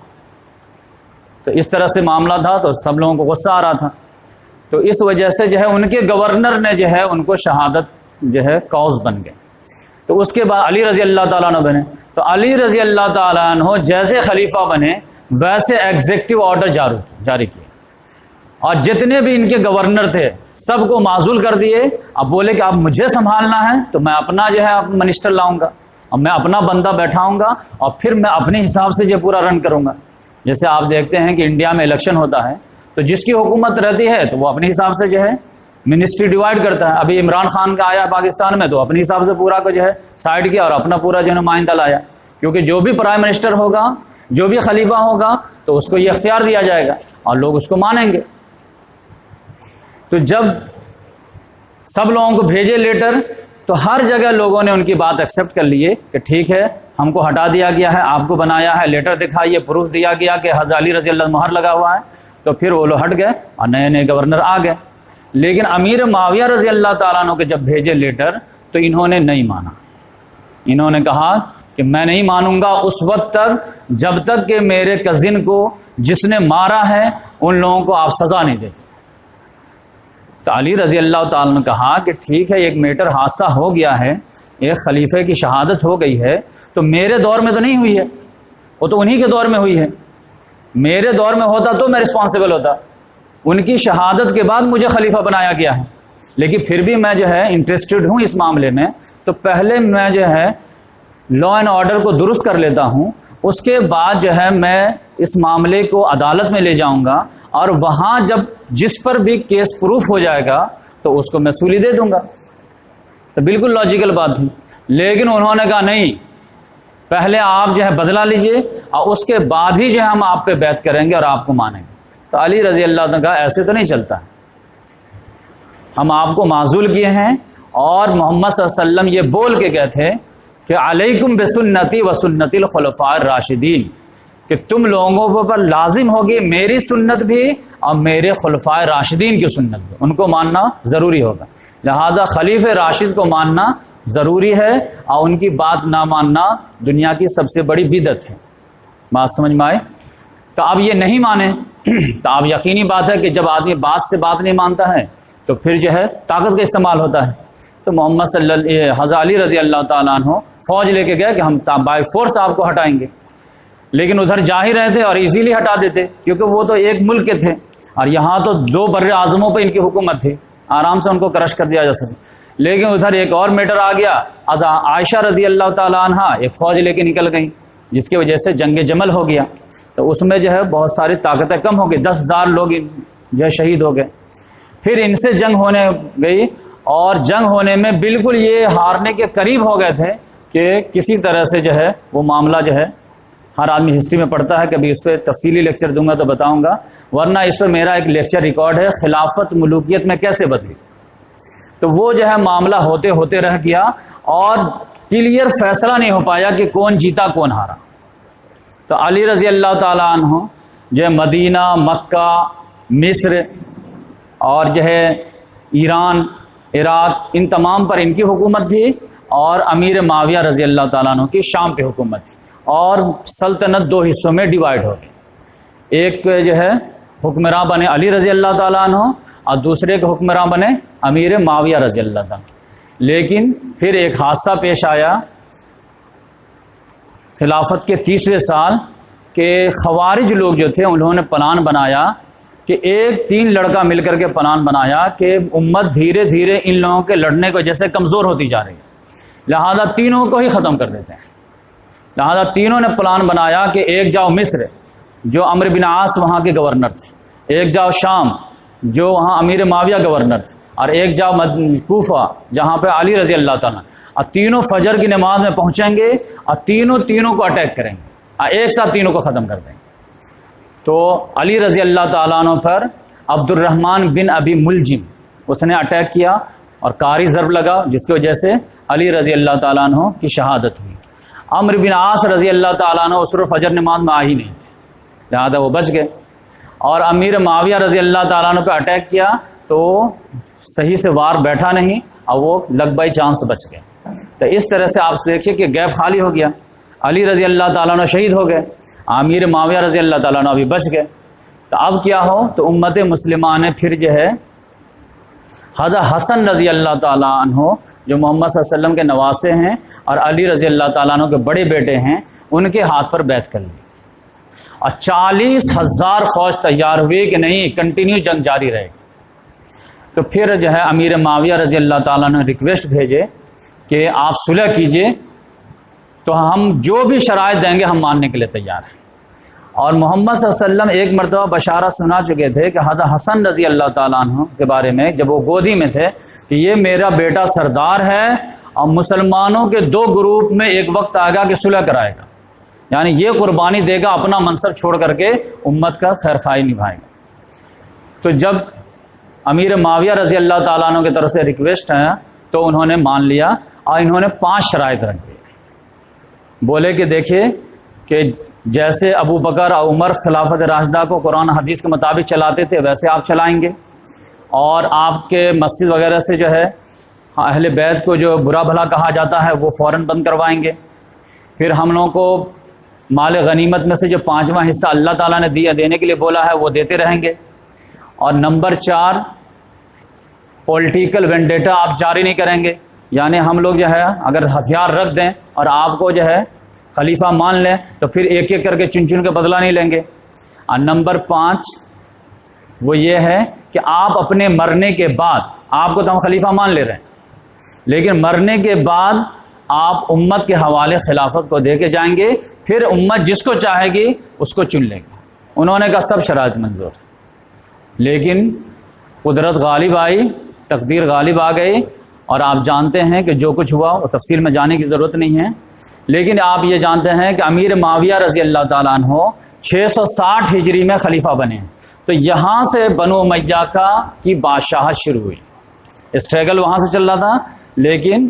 تو اس طرح سے معاملہ تھا، تو سب لوگوں کو غصہ آ رہا تھا، تو اس وجہ سے جو ہے ان کے گورنر نے جو ہے ان کو شہادت جو ہے کاؤز بن گئے۔ تو اس کے بعد علی رضی اللہ تعالیٰ عنہ بنے، تو علی رضی اللہ تعالیٰ عنہ جیسے خلیفہ بنے ویسے ایگزیکٹو آرڈر جاری کیے، اور جتنے بھی ان کے گورنر تھے سب کو معزول کر دیے۔ اب بولے کہ اب مجھے سنبھالنا ہے تو میں اپنا جو ہے منسٹر لاؤں گا، اب میں اپنا بندہ بیٹھاؤں گا، اور پھر میں اپنے حساب سے جو پورا رن کروں گا۔ جیسے آپ دیکھتے ہیں کہ انڈیا میں الیکشن ہوتا ہے تو جس کی حکومت رہتی ہے تو وہ اپنے حساب سے جو ہے منسٹری ڈیوائڈ کرتا ہے۔ ابھی عمران خان کا آیا پاکستان میں تو اپنے حساب سے پورا کو جو ہے سائڈ کیا اور اپنا پورا جو ہے نمائندہ لایا، کیونکہ جو بھی پرائم منسٹر ہوگا، جو بھی خلیفہ ہوگا، تو اس کو یہ اختیار دیا جائے گا اور لوگ اس کو مانیں گے۔ تو جب سب لوگوں کو بھیجے لیٹر تو ہر جگہ لوگوں نے ان کی بات ایکسیپٹ کر لیے کہ ٹھیک ہے، ہم کو ہٹا دیا گیا ہے، آپ کو بنایا ہے، لیٹر دکھائیے، پروف دیا گیا کہ حضرت علی رضی اللہ مہر لگا ہوا ہے۔ تو پھر وہ لوگ ہٹ گئے اور نئے نئے گورنر آ گئے۔ لیکن امیر معاویہ رضی اللہ تعالیٰ عنہ کے جب بھیجے لیٹر تو انہوں نے نہیں مانا، انہوں نے کہا کہ میں نہیں مانوں گا اس وقت تک جب تک کہ میرے کزن کو جس نے مارا ہے ان لوگوں کو آپ سزا نہیں دیتے۔ تو علی رضی اللہ تعالیٰ نے کہا کہ ٹھیک ہے، ایک میٹر حادثہ ہو گیا ہے، ایک خلیفہ کی شہادت ہو گئی ہے، تو میرے دور میں تو نہیں ہوئی ہے، وہ تو انہی کے دور میں ہوئی ہے، میرے دور میں ہوتا تو میں رسپانسبل ہوتا، ان کی شہادت کے بعد مجھے خلیفہ بنایا گیا ہے، لیکن پھر بھی میں جو ہے انٹرسٹڈ ہوں اس معاملے میں، تو پہلے میں جو ہے لا اینڈ آرڈر کو درست کر لیتا ہوں، اس کے بعد جو ہے میں اس معاملے کو عدالت میں لے جاؤں گا، اور وہاں جب جس پر بھی کیس پروف ہو جائے گا تو اس کو میں سولی دے دوں گا۔ تو بالکل لاجیکل بات تھی، لیکن انہوں نے کہا نہیں، پہلے آپ جو ہے بدلہ لیجئے اور اس کے بعد ہی جو ہے ہم آپ پہ بیعت کریں گے اور آپ کو مانیں گے۔ تو علی رضی اللہ عنہ نے کہا ایسے تو نہیں چلتا، ہم آپ کو معزول کیے ہیں، اور محمد صلی اللہ علیہ وسلم یہ بول کے گئے تھے کہ علیکم بسنتی و سنت الخلفاء الراشدین، کہ تم لوگوں پر لازم ہوگی میری سنت بھی اور میرے خلفاء راشدین کی سنت بھی، ان کو ماننا ضروری ہوگا، لہذا خلیفہ راشد کو ماننا ضروری ہے، اور ان کی بات نہ ماننا دنیا کی سب سے بڑی بدعت ہے۔ بات سمجھ میں آئے؟ تو اب یہ نہیں مانے تو اب یقینی بات ہے کہ جب آدمی بات سے بات نہیں مانتا ہے تو پھر جو ہے طاقت کا استعمال ہوتا ہے۔ تو محمد حضرت علی رضی اللہ تعالیٰ عنہ فوج لے کے گئے کہ ہم بائی فورس آپ کو ہٹائیں گے، لیکن ادھر جا ہی رہے تھے اور ایزیلی ہٹا دیتے، کیونکہ وہ تو ایک ملک کے تھے، اور یہاں تو 2 بر اعظموں پہ ان کی حکومت تھی، آرام سے ان کو کرش کر دیا جا سکے۔ لیکن ادھر ایک اور میٹر آ گیا، عائشہ رضی اللہ تعالیٰ عنہ ایک فوج لے کے نکل گئیں، جس کی وجہ سے جنگ جمل ہو گیا، تو اس میں جو ہے بہت ساری طاقتیں کم ہو گئی، 10,000 لوگ جو ہے شہید ہو گئے۔ پھر ان سے جنگ ہونے گئی، اور جنگ ہونے میں بالکل یہ ہارنے کے قریب ہو گئے تھے کہ کسی طرح سے جو ہے وہ معاملہ جو ہے، ہر آدمی ہسٹری میں پڑھتا ہے، کبھی اس پہ تفصیلی لیکچر دوں گا تو بتاؤں گا، ورنہ اس پہ میرا ایک لیکچر ریکارڈ ہے، خلافت ملوکیت میں کیسے بدلی۔ تو وہ جو ہے معاملہ ہوتے ہوتے رہ گیا، اور کلیئر فیصلہ نہیں ہو پایا کہ کون جیتا کون ہارا۔ تو علی رضی اللہ تعالیٰ عنہ جو ہے مدینہ، مکہ، مصر اور جو ہے ایران، عراق، ان تمام پر ان کی حکومت تھی، اور امیر معاویہ رضی اللہ تعالیٰ عنہ کی شام پہ حکومت تھی، اور سلطنت دو حصوں میں ڈیوائیڈ ہو گئی۔ ایک جو ہے حکمراں بنے علی رضی اللہ تعالیٰ عنہ، اور دوسرے کے حکمراں بنے امیر معاویہ رضی اللہ تعالیٰ عنہ۔ لیکن پھر ایک حادثہ پیش آیا خلافت کے 30ویں سال کہ خوارج لوگ جو تھے انہوں نے پلان بنایا کہ ایک 3 لڑکا مل کر کے پلان بنایا کہ امت دھیرے دھیرے ان لوگوں کے لڑنے کو جیسے کمزور ہوتی جا رہی ہے، لہذا تینوں کو ہی ختم کر دیتے ہیں۔ لہذا تینوں نے پلان بنایا کہ ایک جاؤ مصر، جو عمرو بن عاص وہاں کے گورنر تھے، ایک جاؤ شام جو وہاں امیر معاویہ گورنر تھے، اور ایک جاؤ کوفہ جہاں پہ علی رضی اللہ تعالیٰ، اور تینوں فجر کی نماز میں پہنچیں گے اور تینوں کو اٹیک کریں گے اور ایک ساتھ تینوں کو ختم کر دیں گے۔ تو علی رضی اللہ تعالیٰ عنہ پر عبد الرحمن بن ابی ملجم اس نے اٹیک کیا اور کاری ضرب لگا، جس کی وجہ سے علی رضی اللہ تعالیٰ عنہ کی شہادت ہوئی۔ عمرو بن عاص رضی اللہ تعالیٰ عنہ اس روز فجر نماز میں آ ہی نہیں تھے، لہٰذا وہ بچ گئے، اور امیر معاویہ رضی اللہ تعالیٰ عنہ پہ اٹیک کیا تو صحیح سے وار بیٹھا نہیں اور وہ لگ بائی چانس بچ گئے۔ تو اس طرح سے آپ دیکھیے کہ گیپ خالی ہو گیا، علی رضی اللہ تعالیٰ عنہ شہید ہو گئے، امیر معاویہ رضی اللہ تعالیٰ عنہ ابھی بچ گئے۔ تو اب کیا ہو، تو امت مسلمہ نے پھر جو ہے حضرت حسن رضی اللہ تعالیٰ عنہ جو محمد صلی اللہ علیہ وسلم کے نواسے ہیں اور علی رضی اللہ تعالیٰ عنہ کے بڑے بیٹے ہیں، ان کے ہاتھ پر بیعت کر لی، اور 40,000 فوج تیار ہوئی کہ نہیں کنٹینیو جنگ جاری رہے گی۔ تو پھر جو ہے امیر معاویہ رضی اللہ تعالیٰ نے ریکویسٹ بھیجے کہ آپ صلح کیجئے تو ہم جو بھی شرائط دیں گے ہم ماننے کے لیے تیار ہیں۔ اور محمد صلی اللہ علیہ وسلم ایک مرتبہ بشارت سنا چکے تھے کہ حضرت حسن رضی اللہ تعالیٰ عنہ کے بارے میں، جب وہ گودی میں تھے، کہ یہ میرا بیٹا سردار ہے اور مسلمانوں کے 2 گروپ میں ایک وقت آئے گا کہ صلح کرائے گا، یعنی یہ قربانی دے گا، اپنا منصب چھوڑ کر کے امت کا خیر خواہی نبھائے گا۔ تو جب امیر معاویہ رضی اللہ تعالیٰ عنہ کی طرف سے ریکویسٹ ہے تو انہوں نے مان لیا، اور انہوں نے 5 شرائط رکھ دی۔ بولے کہ دیکھیے کہ جیسے ابو بکر اور عمر خلافت راشدہ کو قرآن حدیث کے مطابق چلاتے تھے ویسے آپ چلائیں گے، اور آپ کے مسجد وغیرہ سے جو ہے اہل بیت کو جو برا بھلا کہا جاتا ہے وہ فوراً بند کروائیں گے۔ پھر ہم لوگوں کو مال غنیمت میں سے جو 5واں حصہ اللہ تعالیٰ نے دینے کے لیے بولا ہے وہ دیتے رہیں گے۔ اور نمبر 4، پولیٹیکل وینڈیٹا آپ جاری نہیں کریں گے، یعنی ہم لوگ جو ہے اگر ہتھیار رکھ دیں اور آپ کو جو ہے خلیفہ مان لیں تو پھر ایک ایک کر کے چن کے بدلہ نہیں لیں گے۔ اور نمبر 5 وہ یہ ہے کہ آپ اپنے مرنے کے بعد، آپ کو تو ہم خلیفہ مان لے رہے ہیں، لیکن مرنے کے بعد آپ امت کے حوالے خلافت کو دے کے جائیں گے، پھر امت جس کو چاہے گی اس کو چن لے گی۔ انہوں نے کہا سب شرائط منظور، لیکن قدرت غالب آئی، تقدیر غالب آ گئی، اور آپ جانتے ہیں کہ جو کچھ ہوا وہ تفصیل میں جانے کی ضرورت نہیں ہے، لیکن آپ یہ جانتے ہیں کہ امیر معاویہ رضی اللہ تعالیٰ عنہ 660 ہجری میں خلیفہ بنے، تو یہاں سے بنو امیہ کی بادشاہت شروع ہوئی۔ اسٹرگل وہاں سے چل رہا تھا، لیکن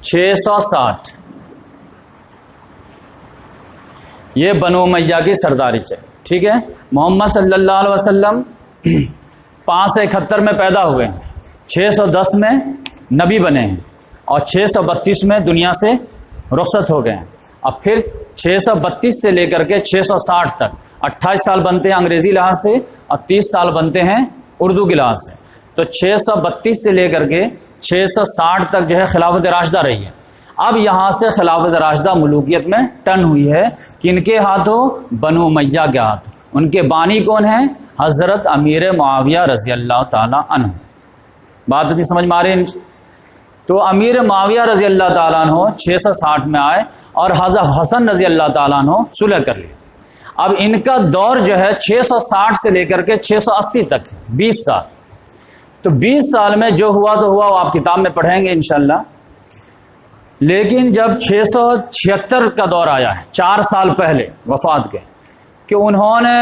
660 یہ بنو امیہ کی سرداری چلی، ٹھیک ہے۔ محمد صلی اللہ علیہ وسلم 571 میں پیدا ہوئے ہیں، 610 میں نبی بنے ہیں، اور 632 میں دنیا سے رخصت ہو گئے ہیں۔ اب پھر 632 سے لے کر کے 660 تک 28 سال بنتے ہیں انگریزی لحاظ سے، اور 30 سال بنتے ہیں اردو کے لحاظ سے، تو 632 سے لے کر کے 660 تک جو ہے خلافت راشدہ رہی ہے۔ اب یہاں سے خلافت راشدہ ملوکیت میں ٹرن ہوئی ہے، کن کے ہاتھوں؟ بنو امیہ کے ہاتھوں۔ ان کے بانی کون ہیں؟ حضرت امیر معاویہ رضی اللہ تعالیٰ عنہ۔ بات نہیں سمجھ میں آ رہی؟ تو امیر معاویہ رضی اللہ تعالیٰ عنہ 660 میں آئے اور حضرت حسن رضی اللہ تعالیٰ عنہ صلح کر لی۔ اب ان کا دور جو ہے 660 سے لے کر کے 680 تک 20 سال، تو 20 سال میں جو ہوا تو ہوا، وہ آپ کتاب میں پڑھیں گے انشاءاللہ۔ لیکن جب 676 کا دور آیا ہے، 4 سال پہلے وفات کے، کہ انہوں نے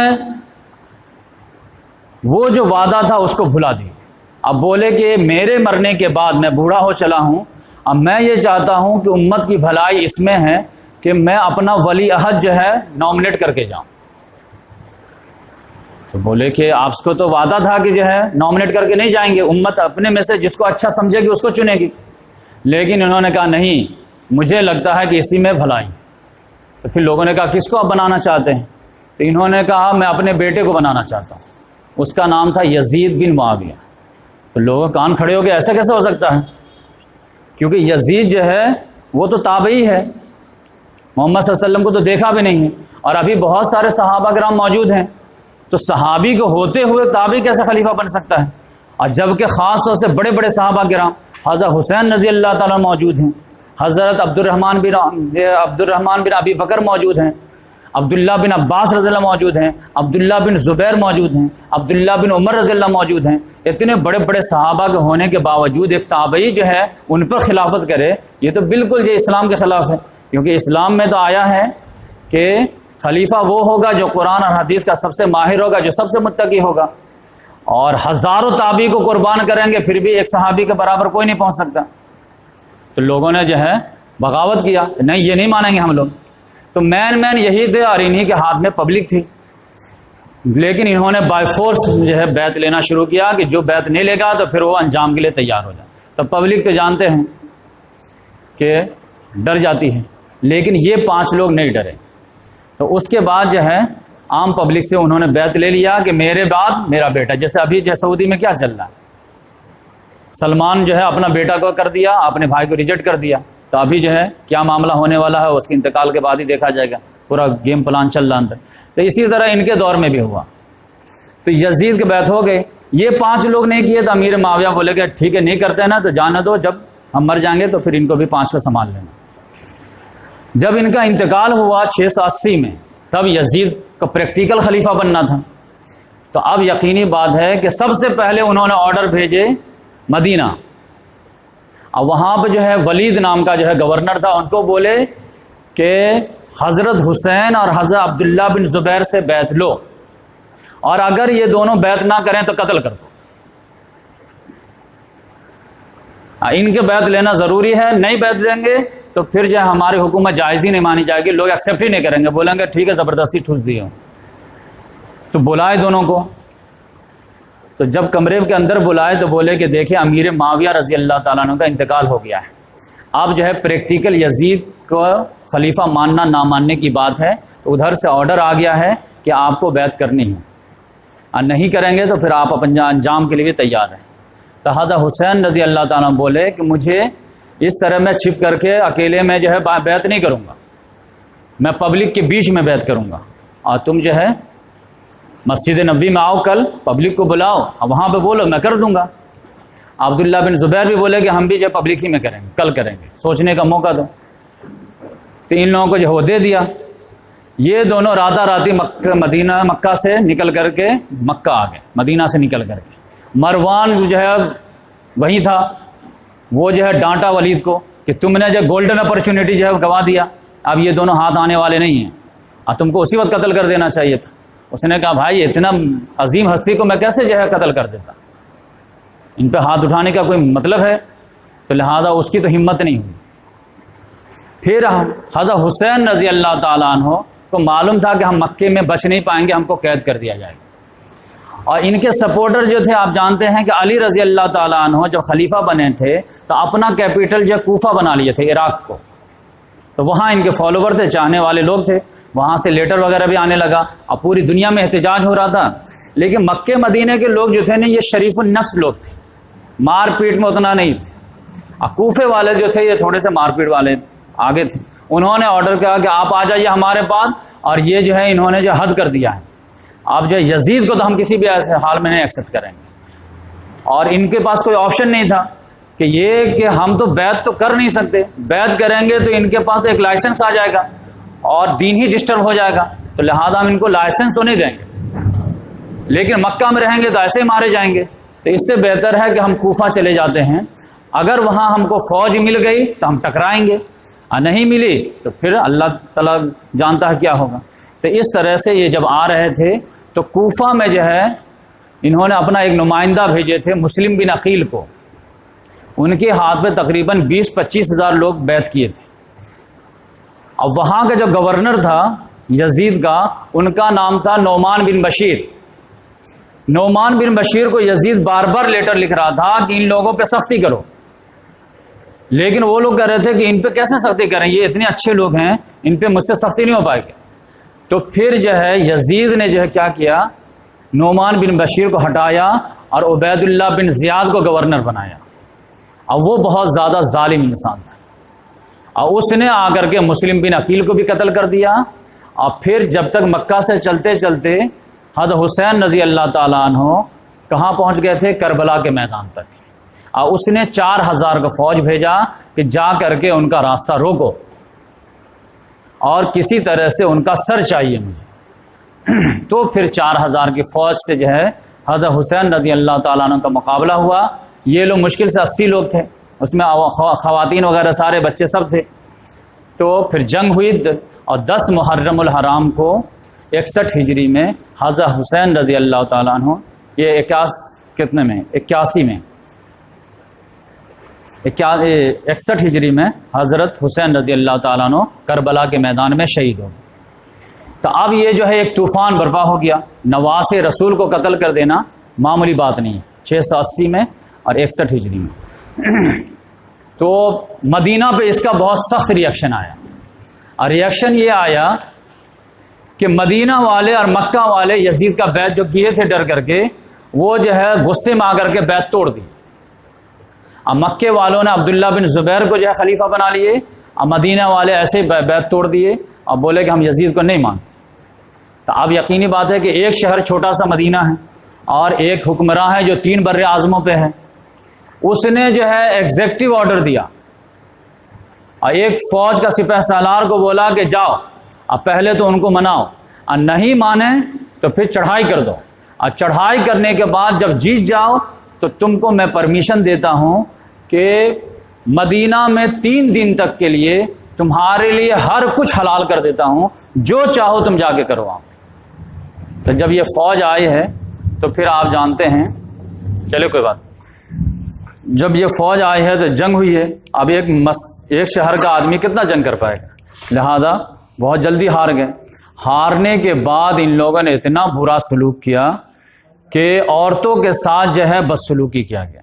وہ جو وعدہ تھا اس کو بھلا دی۔ اب بولے کہ میرے مرنے کے بعد میں بوڑھا ہو چلا ہوں، اب میں یہ چاہتا ہوں کہ امت کی بھلائی اس میں ہے کہ میں اپنا ولی عہد جو ہے نامنیٹ کر کے جاؤں۔ تو بولے کہ آپ کو تو وعدہ تھا کہ جو ہے نامنیٹ کر کے نہیں جائیں گے، امت اپنے میں سے جس کو اچھا سمجھے گی اس کو چنے گی، لیکن انہوں نے کہا نہیں، مجھے لگتا ہے کہ اسی میں بھلائی۔ تو پھر لوگوں نے کہا کس کو آپ بنانا چاہتے ہیں؟ تو انہوں نے کہا میں اپنے بیٹے کو بنانا چاہتا ہوں، اس کا نام تھا یزید بن معاویہ۔ تو لوگ کان کھڑے ہو گئے، ایسا کیسے ہو سکتا ہے؟ کیونکہ یزید جو ہے وہ تو تابعی ہے، محمد صلی اللہ علیہ وسلم کو تو دیکھا بھی نہیں ہے، اور ابھی بہت سارے صحابہ کرام موجود ہیں، تو صحابی کو ہوتے ہوئے تابعی کیسے خلیفہ بن سکتا ہے؟ اور جبکہ خاص طور سے بڑے بڑے صحابہ کرام حضرت حسین رضی اللہ تعالیٰ موجود ہیں، حضرت عبد الرحمن بن ابی بکر موجود ہیں، عبداللہ بن عباس رضی اللہ موجود ہیں، عبداللہ بن زبیر موجود ہیں، عبداللہ بن عمر رضی اللہ موجود ہیں۔ اتنے بڑے بڑے صحابہ کے ہونے کے باوجود ایک تابعی جو ہے ان پر خلافت کرے، یہ تو بالکل یہ اسلام کے خلاف ہے، کیونکہ اسلام میں تو آیا ہے کہ خلیفہ وہ ہوگا جو قرآن اور حدیث کا سب سے ماہر ہوگا، جو سب سے متقی ہوگا، اور ہزاروں تابعی کو قربان کریں گے پھر بھی ایک صحابی کے برابر کوئی نہیں پہنچ سکتا۔ تو لوگوں نے جو ہے بغاوت کیا، نہیں یہ نہیں مانیں گے ہم لوگ۔ تو مین یہی تھے، اور انہی کے ہاتھ میں پبلک تھی، لیکن انہوں نے بائی فورس جو ہے بیعت لینا شروع کیا کہ جو بیعت نہیں لے گا تو پھر وہ انجام کے لیے تیار ہو جائے۔ تو پبلک تو جانتے ہیں کہ ڈر جاتی ہے، لیکن یہ 5 لوگ نہیں ڈرے۔ تو اس کے بعد جو ہے عام پبلک سے انہوں نے بیعت لے لیا کہ میرے بعد میرا بیٹا، جیسے ابھی سعودی میں کیا چل رہا ہے، سلمان جو ہے اپنا بیٹا کو کر دیا، اپنے بھائی کو ریجیکٹ کر دیا، تو ابھی جو ہے کیا معاملہ ہونے والا ہے اس کے انتقال کے بعد ہی دیکھا جائے گا، پورا گیم پلان چل رہا اندر۔ تو اسی طرح ان کے دور میں بھی ہوا، تو یزید کے بیعت ہو گئے۔ یہ 5 لوگ نہیں کیے تو امیر معاویہ بولے کہ ٹھیک ہے نہیں کرتے نا تو جانے دو، جب ہم مر جائیں گے تو پھر ان کو بھی 5 کو سنبھال لینا۔ جب ان کا انتقال ہوا 680 میں، تب یزید کا پریکٹیکل خلیفہ بننا تھا، تو اب یقینی بات ہے کہ سب سے پہلے انہوں نے آرڈر بھیجے مدینہ، اور وہاں پہ جو ہے ولید نام کا جو ہے گورنر تھا، ان کو بولے کہ حضرت حسین اور حضرت عبداللہ بن زبیر سے بیعت لو، اور اگر یہ دونوں بیعت نہ کریں تو قتل کر دو۔ ان کے بیعت لینا ضروری ہے، نہیں بیعت دیں گے تو پھر جو ہے ہماری حکومت جائز ہی نہیں مانی جائے گی، لوگ ایکسیپٹ ہی نہیں کریں گے، بولیں گے ٹھیک ہے زبردستی ٹھوس دیے۔ تو بلائے دونوں کو، تو جب کمرے کے اندر بلائے تو بولے کہ دیکھیں امیر معاویہ رضی اللہ تعالیٰ عنہ کا انتقال ہو گیا ہے، اب جو ہے پریکٹیکل یزید کو خلیفہ ماننا نہ ماننے کی بات ہے، تو ادھر سے آرڈر آ گیا ہے کہ آپ کو بیعت کرنی ہے، اور نہیں کریں گے تو پھر آپ اپنے انجام کے لیے تیار ہیں۔ تو حضرت حسین رضی اللہ تعالیٰ بولے کہ مجھے اس طرح میں چھپ کر کے اکیلے میں جو ہے بیعت نہیں کروں گا، میں پبلک کے بیچ میں بیعت کروں گا، اور تم جو ہے مسجد نبوی میں آؤ، کل پبلک کو بلاؤ اور وہاں پہ بولو میں کر دوں گا۔ عبداللہ بن زبیر بھی بولے کہ ہم بھی جو پبلک ہی میں کریں گے، کل کریں گے، سوچنے کا موقع دو۔ تو ان لوگوں کو جو وہ دے دیا، یہ دونوں راتہ راتی مکہ سے نکل کر کے مکہ آ گئے، مدینہ سے نکل کر کے۔ مروان جو ہے وہی تھا، وہ جو ہے ڈانٹا ولید کو کہ تم نے جو گولڈن اپرچونٹی جو ہے گوا دیا، اب یہ دونوں ہاتھ آنے والے نہیں ہیں، اور تم کو اسی وقت قتل کر دینا چاہیے تھا۔ اس نے کہا بھائی اتنا عظیم ہستی کو میں کیسے جو ہے قتل کر دیتا، ان پہ ہاتھ اٹھانے کا کوئی مطلب ہے؟ تو لہذا اس کی تو ہمت نہیں ہوئی۔ پھر حضرت حسین رضی اللہ تعالیٰ عنہ کو معلوم تھا کہ ہم مکے میں بچ نہیں پائیں گے، ہم کو قید کر دیا جائے گا، اور ان کے سپورٹر جو تھے آپ جانتے ہیں کہ علی رضی اللہ تعالیٰ عنہ جب خلیفہ بنے تھے تو اپنا کیپٹل جو کوفہ بنا لیے تھے، عراق کو، تو وہاں ان کے فالوور تھے، چاہنے والے لوگ تھے، وہاں سے لیٹر وغیرہ بھی آنے لگا اور پوری دنیا میں احتجاج ہو رہا تھا۔ لیکن مکے مدینے کے لوگ جو تھے نا یہ شریف النفس لوگ تھے، مار پیٹ میں اتنا نہیں تھے، اور کوفے والے جو تھے یہ تھوڑے سے مار پیٹ والے آگے تھے۔ انہوں نے آرڈر کیا کہ آپ آ جائیے ہمارے پاس، اور یہ جو ہے انہوں نے جو حد کر دیا ہے، اب جو یزید کو تو ہم کسی بھی ایسے حال میں نہیں ایکسیپٹ کریں گے۔ اور ان کے پاس کوئی آپشن نہیں تھا کہ یہ کہ ہم تو بیعت تو کر نہیں سکتے، بیعت کریں گے تو ان کے پاس ایک لائسنس آ جائے گا اور دین ہی ڈسٹرب ہو جائے گا، تو لہذا ہم ان کو لائسنس تو نہیں دیں گے، لیکن مکہ میں رہیں گے تو ایسے ہی مارے جائیں گے، تو اس سے بہتر ہے کہ ہم کوفہ چلے جاتے ہیں، اگر وہاں ہم کو فوج مل گئی تو ہم ٹکرائیں گے، اور نہیں ملی تو پھر اللہ تعالیٰ جانتا ہے کیا ہوگا۔ تو اس طرح سے یہ جب آ رہے تھے تو کوفہ میں جو ہے انہوں نے اپنا ایک نمائندہ بھیجے تھے مسلم بن عقیل کو، ان کے ہاتھ پہ تقریباً 20-25 ہزار لوگ بیعت کیے تھے، اور وہاں کا جو گورنر تھا یزید کا، ان کا نام تھا نعمان بن بشیر، نعمان بن بشیر کو یزید بار بار لیٹر لکھ رہا تھا کہ ان لوگوں پہ سختی کرو، لیکن وہ لوگ کہہ رہے تھے کہ ان پہ کیسے سختی کریں، یہ اتنے اچھے لوگ ہیں، ان پہ مجھ سے سختی نہیں ہو پائے گی۔ تو پھر جو ہے یزید نے جو ہے کیا کیا، نعمان بن بشیر کو ہٹایا اور عبید اللہ بن زیاد کو گورنر بنایا۔ اور وہ بہت زیادہ ظالم انسان تھا، اور اس نے آ کر کے مسلم بن عقیل کو بھی قتل کر دیا۔ اور پھر جب تک مکہ سے چلتے چلتے حضرت حسین رضی اللہ تعالیٰ عنہ کہاں پہنچ گئے تھے؟ کربلا کے میدان تک۔ اور اس نے 4000 کا فوج بھیجا کہ جا کر کے ان کا راستہ روکو اور کسی طرح سے ان کا سر چاہیے مجھے۔ تو پھر 4000 کی فوج سے جو ہے حضرت حسین رضی اللہ تعالیٰ عنہ کا مقابلہ ہوا۔ یہ لوگ مشکل سے 80 لوگ تھے، اس میں خواتین وغیرہ سارے بچے سب تھے۔ تو پھر جنگ ہوئی، اور 10 محرم الحرام کو 61 ہجری میں حضرت حسین رضی اللہ تعالیٰ عنہ، یہ 61 ہجری میں حضرت حسین رضی اللہ تعالیٰ عنہ کربلا کے میدان میں شہید ہو گئے۔ تو اب یہ جو ہے ایک طوفان برپا ہو گیا۔ نواسے رسول کو قتل کر دینا معمولی بات نہیں ہے، 680 میں اور 61 ہجری میں۔ تو مدینہ پہ اس کا بہت سخت ریئیکشن آیا، اور ریئیکشن یہ آیا کہ مدینہ والے اور مکہ والے یزید کا بیعت جو کیے تھے ڈر کر کے، وہ جو ہے غصے میں آ کر کے بیعت توڑ دی۔ اور مکے والوں نے عبداللہ بن زبیر کو جو ہے خلیفہ بنا لیے، اور مدینہ والے ایسے بیعت توڑ دیے اور بولے کہ ہم یزید کو نہیں مانتے۔ تو اب یقینی بات ہے کہ ایک شہر چھوٹا سا مدینہ ہے اور ایک حکمراں ہے جو 3 بر اعظموں پہ ہے، اس نے جو ہے ایگزیکٹو آرڈر دیا اور ایک فوج کا سپہ سالار کو بولا کہ جاؤ، اب پہلے تو ان کو مناؤ، اور نہیں مانے تو پھر چڑھائی کر دو، اور چڑھائی کرنے کے بعد جب جیت جاؤ تو تم کو میں پرمیشن دیتا ہوں کہ مدینہ میں 3 دن تک کے لیے تمہارے لیے ہر کچھ حلال کر دیتا ہوں، جو چاہو تم جا کے کرو۔ تو جب یہ فوج آئی ہے تو پھر آپ جانتے ہیں، چلے کوئی بات، جب یہ فوج آئی ہے تو جنگ ہوئی ہے۔ اب ایک شہر کا آدمی کتنا جنگ کر پائے گا، لہذا بہت جلدی ہار گئے۔ ہارنے کے بعد ان لوگوں نے اتنا برا سلوک کیا کہ عورتوں کے ساتھ جو ہے بدسلوکی کیا گیا،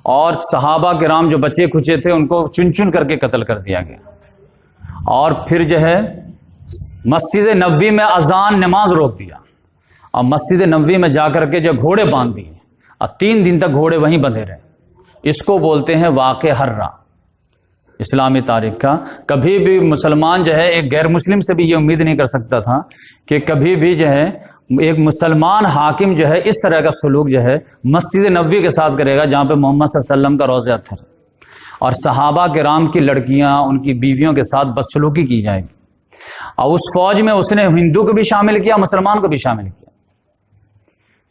اور صحابہ کرام جو بچے کچے تھے ان کو چن چن کر کے قتل کر دیا گیا۔ اور پھر جو ہے مسجد نبوی میں اذان نماز روک دیا، اور مسجد نبوی میں جا کر کے جو گھوڑے باندھ دیے، اور 3 دن تک گھوڑے وہیں بندھے رہے۔ اس کو بولتے ہیں واقع حرہ اسلامی تاریخ کا۔ کبھی بھی مسلمان جو ہے ایک غیر مسلم سے بھی یہ امید نہیں کر سکتا تھا کہ کبھی بھی جو ہے ایک مسلمان حاکم جو ہے اس طرح کا سلوک جو ہے مسجد نبوی کے ساتھ کرے گا، جہاں پہ محمد صلی اللہ علیہ وسلم کا روضہ اطہر اور صحابہ کرام کی لڑکیاں ان کی بیویوں کے ساتھ بدسلوکی کی جائے گی۔ اور اس فوج میں اس نے ہندو کو بھی شامل کیا، مسلمان کو بھی شامل کیا۔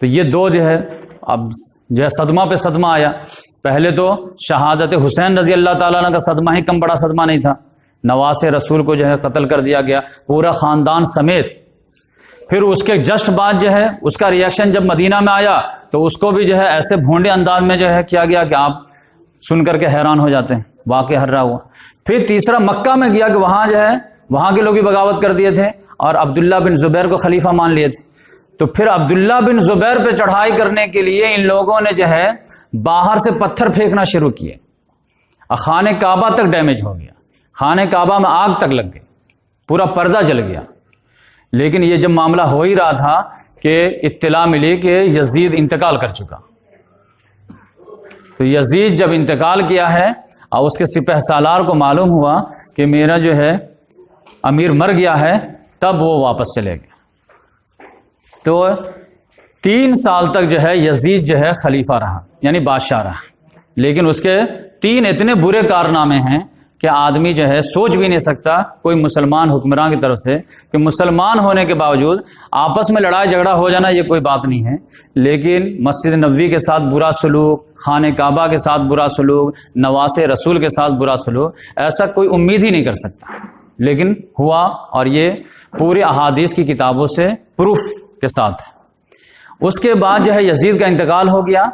تو یہ دو جو ہے اب جو ہے صدمہ پہ صدمہ آیا۔ پہلے تو شہادت حسین رضی اللہ تعالیٰ عنہ کا صدمہ ہی کم بڑا صدمہ نہیں تھا، نواسے رسول کو جو ہے قتل کر دیا گیا پورا خاندان سمیت۔ پھر اس کے جسٹ بعد جو ہے اس کا ریئیکشن جب مدینہ میں آیا تو اس کو بھی جو ہے ایسے بھونڈے انداز میں جو ہے کیا گیا کہ آپ سن کر کے حیران ہو جاتے ہیں، واقع حرہ ہوا۔ پھر تیسرا مکہ میں گیا کہ وہاں جو ہے وہاں کے لوگ بھی بغاوت کر دیے تھے اور عبداللہ بن زبیر کو خلیفہ مان لیے تھے۔ تو پھر عبداللہ بن زبیر پہ چڑھائی کرنے کے لیے ان لوگوں نے جو ہے باہر سے پتھر پھینکنا شروع کیے، اور خانہ کعبہ تک ڈیمیج ہو گیا، خانہ کعبہ میں آگ تک لگ گئی، پورا پردہ جل گیا۔ لیکن یہ جب معاملہ ہو ہی رہا تھا کہ اطلاع ملی کہ یزید انتقال کر چکا، تو یزید جب انتقال کیا ہے اور اس کے سپہ سالار کو معلوم ہوا کہ میرا جو ہے امیر مر گیا ہے، تب وہ واپس چلے گئے۔ تو 3 سال تک جو ہے یزید جو ہے خلیفہ رہا، یعنی بادشاہ رہا، لیکن اس کے 3 اتنے برے کارنامے ہیں کہ آدمی جو ہے سوچ بھی نہیں سکتا کوئی مسلمان حکمران کی طرف سے کہ مسلمان ہونے کے باوجود آپس میں لڑائی جھگڑا ہو جانا یہ کوئی بات نہیں ہے، لیکن مسجد نبوی کے ساتھ برا سلوک، خانہ کعبہ کے ساتھ برا سلوک، نواسے رسول کے ساتھ برا سلوک، ایسا کوئی امید ہی نہیں کر سکتا، لیکن ہوا، اور یہ پورے احادیث کی کتابوں سے پروف کے ساتھ۔ اس کے بعد جو ہے یزید کا انتقال ہو گیا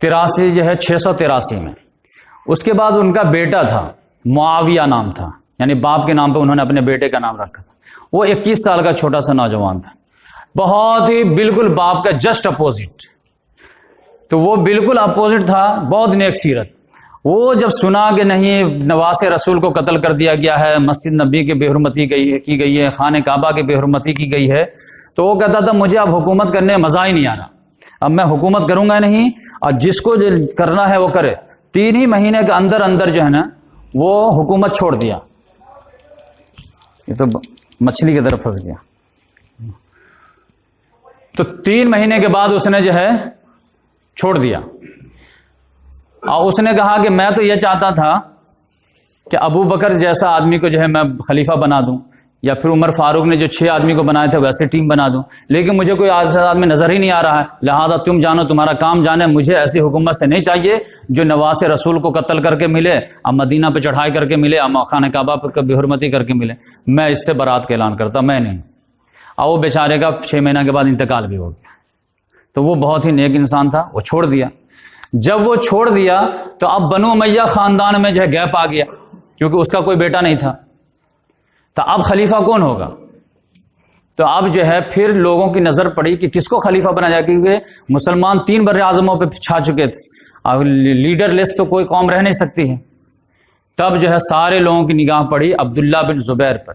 83 جو ہے 683 میں۔ اس کے بعد ان کا بیٹا تھا، معاویہ نام تھا، یعنی باپ کے نام پہ انہوں نے اپنے بیٹے کا نام رکھا تھا۔ وہ 21 سال کا چھوٹا سا نوجوان تھا۔ بہت ہی بالکل باپ کا جسٹ اپوزٹ. تو وہ بالکل اپوزٹ تھا، بہت نیک سیرت. وہ جب سنا کہ نہیں نواس رسول کو قتل کر دیا گیا ہے، مسجد نبی کی بے حرمتی کی گئی ہے، خانہ کعبہ کی بے حرمتی کی گئی ہے، تو وہ کہتا تھا مجھے اب حکومت کرنے میں مزہ ہی نہیں آ رہا، اب میں حکومت کروں گا نہیں، اور جس کو جو کرنا ہے وہ کرے. 3 ہی مہینے کے اندر اندر جو ہے نا وہ حکومت چھوڑ دیا. یہ تو مچھلی کی طرف پھنس گیا. تو 3 مہینے کے بعد اس نے جو ہے چھوڑ دیا، اور اس نے کہا کہ میں تو یہ چاہتا تھا کہ ابو بکر جیسا آدمی کو جو ہے میں خلیفہ بنا دوں، یا پھر عمر فاروق نے جو 6 آدمی کو بنائے تھے ویسے ٹیم بنا دوں، لیکن مجھے کوئی ایسا آدمی نظر ہی نہیں آ رہا ہے، لہذا تم جانو، تمہارا کام جانے، مجھے ایسی حکومت سے نہیں چاہیے جو نواس رسول کو قتل کر کے ملے، اب مدینہ پہ چڑھائی کر کے ملے، اب خانہ کعبہ پہ بے حرمتی کر کے ملے. میں اس سے برات کا اعلان کرتا، میں نہیں. اور وہ بیچارے کا 6 مہینہ کے بعد انتقال بھی ہو گیا. تو وہ بہت ہی نیک انسان تھا، وہ چھوڑ دیا. جب وہ چھوڑ دیا تو اب بنو امیہ خاندان میں جو ہے گیپ آ گیا، کیونکہ اس کا کوئی بیٹا نہیں تھا. تو اب خلیفہ کون ہوگا؟ تو اب جو ہے پھر لوگوں کی نظر پڑی کہ کس کو خلیفہ بنا جائے، کیونکہ مسلمان 3 بر اعظموں پہ چھا چکے تھے، اب لیڈر لیس تو کوئی قوم رہ نہیں سکتی ہے. تب جو ہے سارے لوگوں کی نگاہ پڑی عبداللہ بن زبیر پر،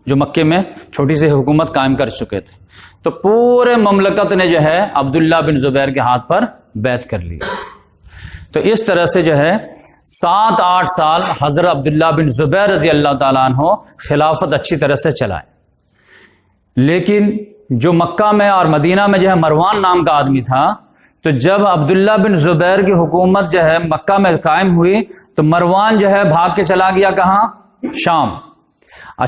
جو مکے میں چھوٹی سی حکومت قائم کر چکے تھے. تو پورے مملکت نے جو ہے عبداللہ بن زبیر کے ہاتھ پر بیعت کر لی. تو اس طرح سے جو ہے 7-8 سال حضرت عبداللہ بن زبیر رضی اللہ تعالیٰ عنہ خلافت اچھی طرح سے چلائے. لیکن جو مکہ میں اور مدینہ میں جو ہے مروان نام کا آدمی تھا، تو جب عبداللہ بن زبیر کی حکومت جو ہے مکہ میں قائم ہوئی تو مروان جو ہے بھاگ کے چلا گیا کہاں؟ شام.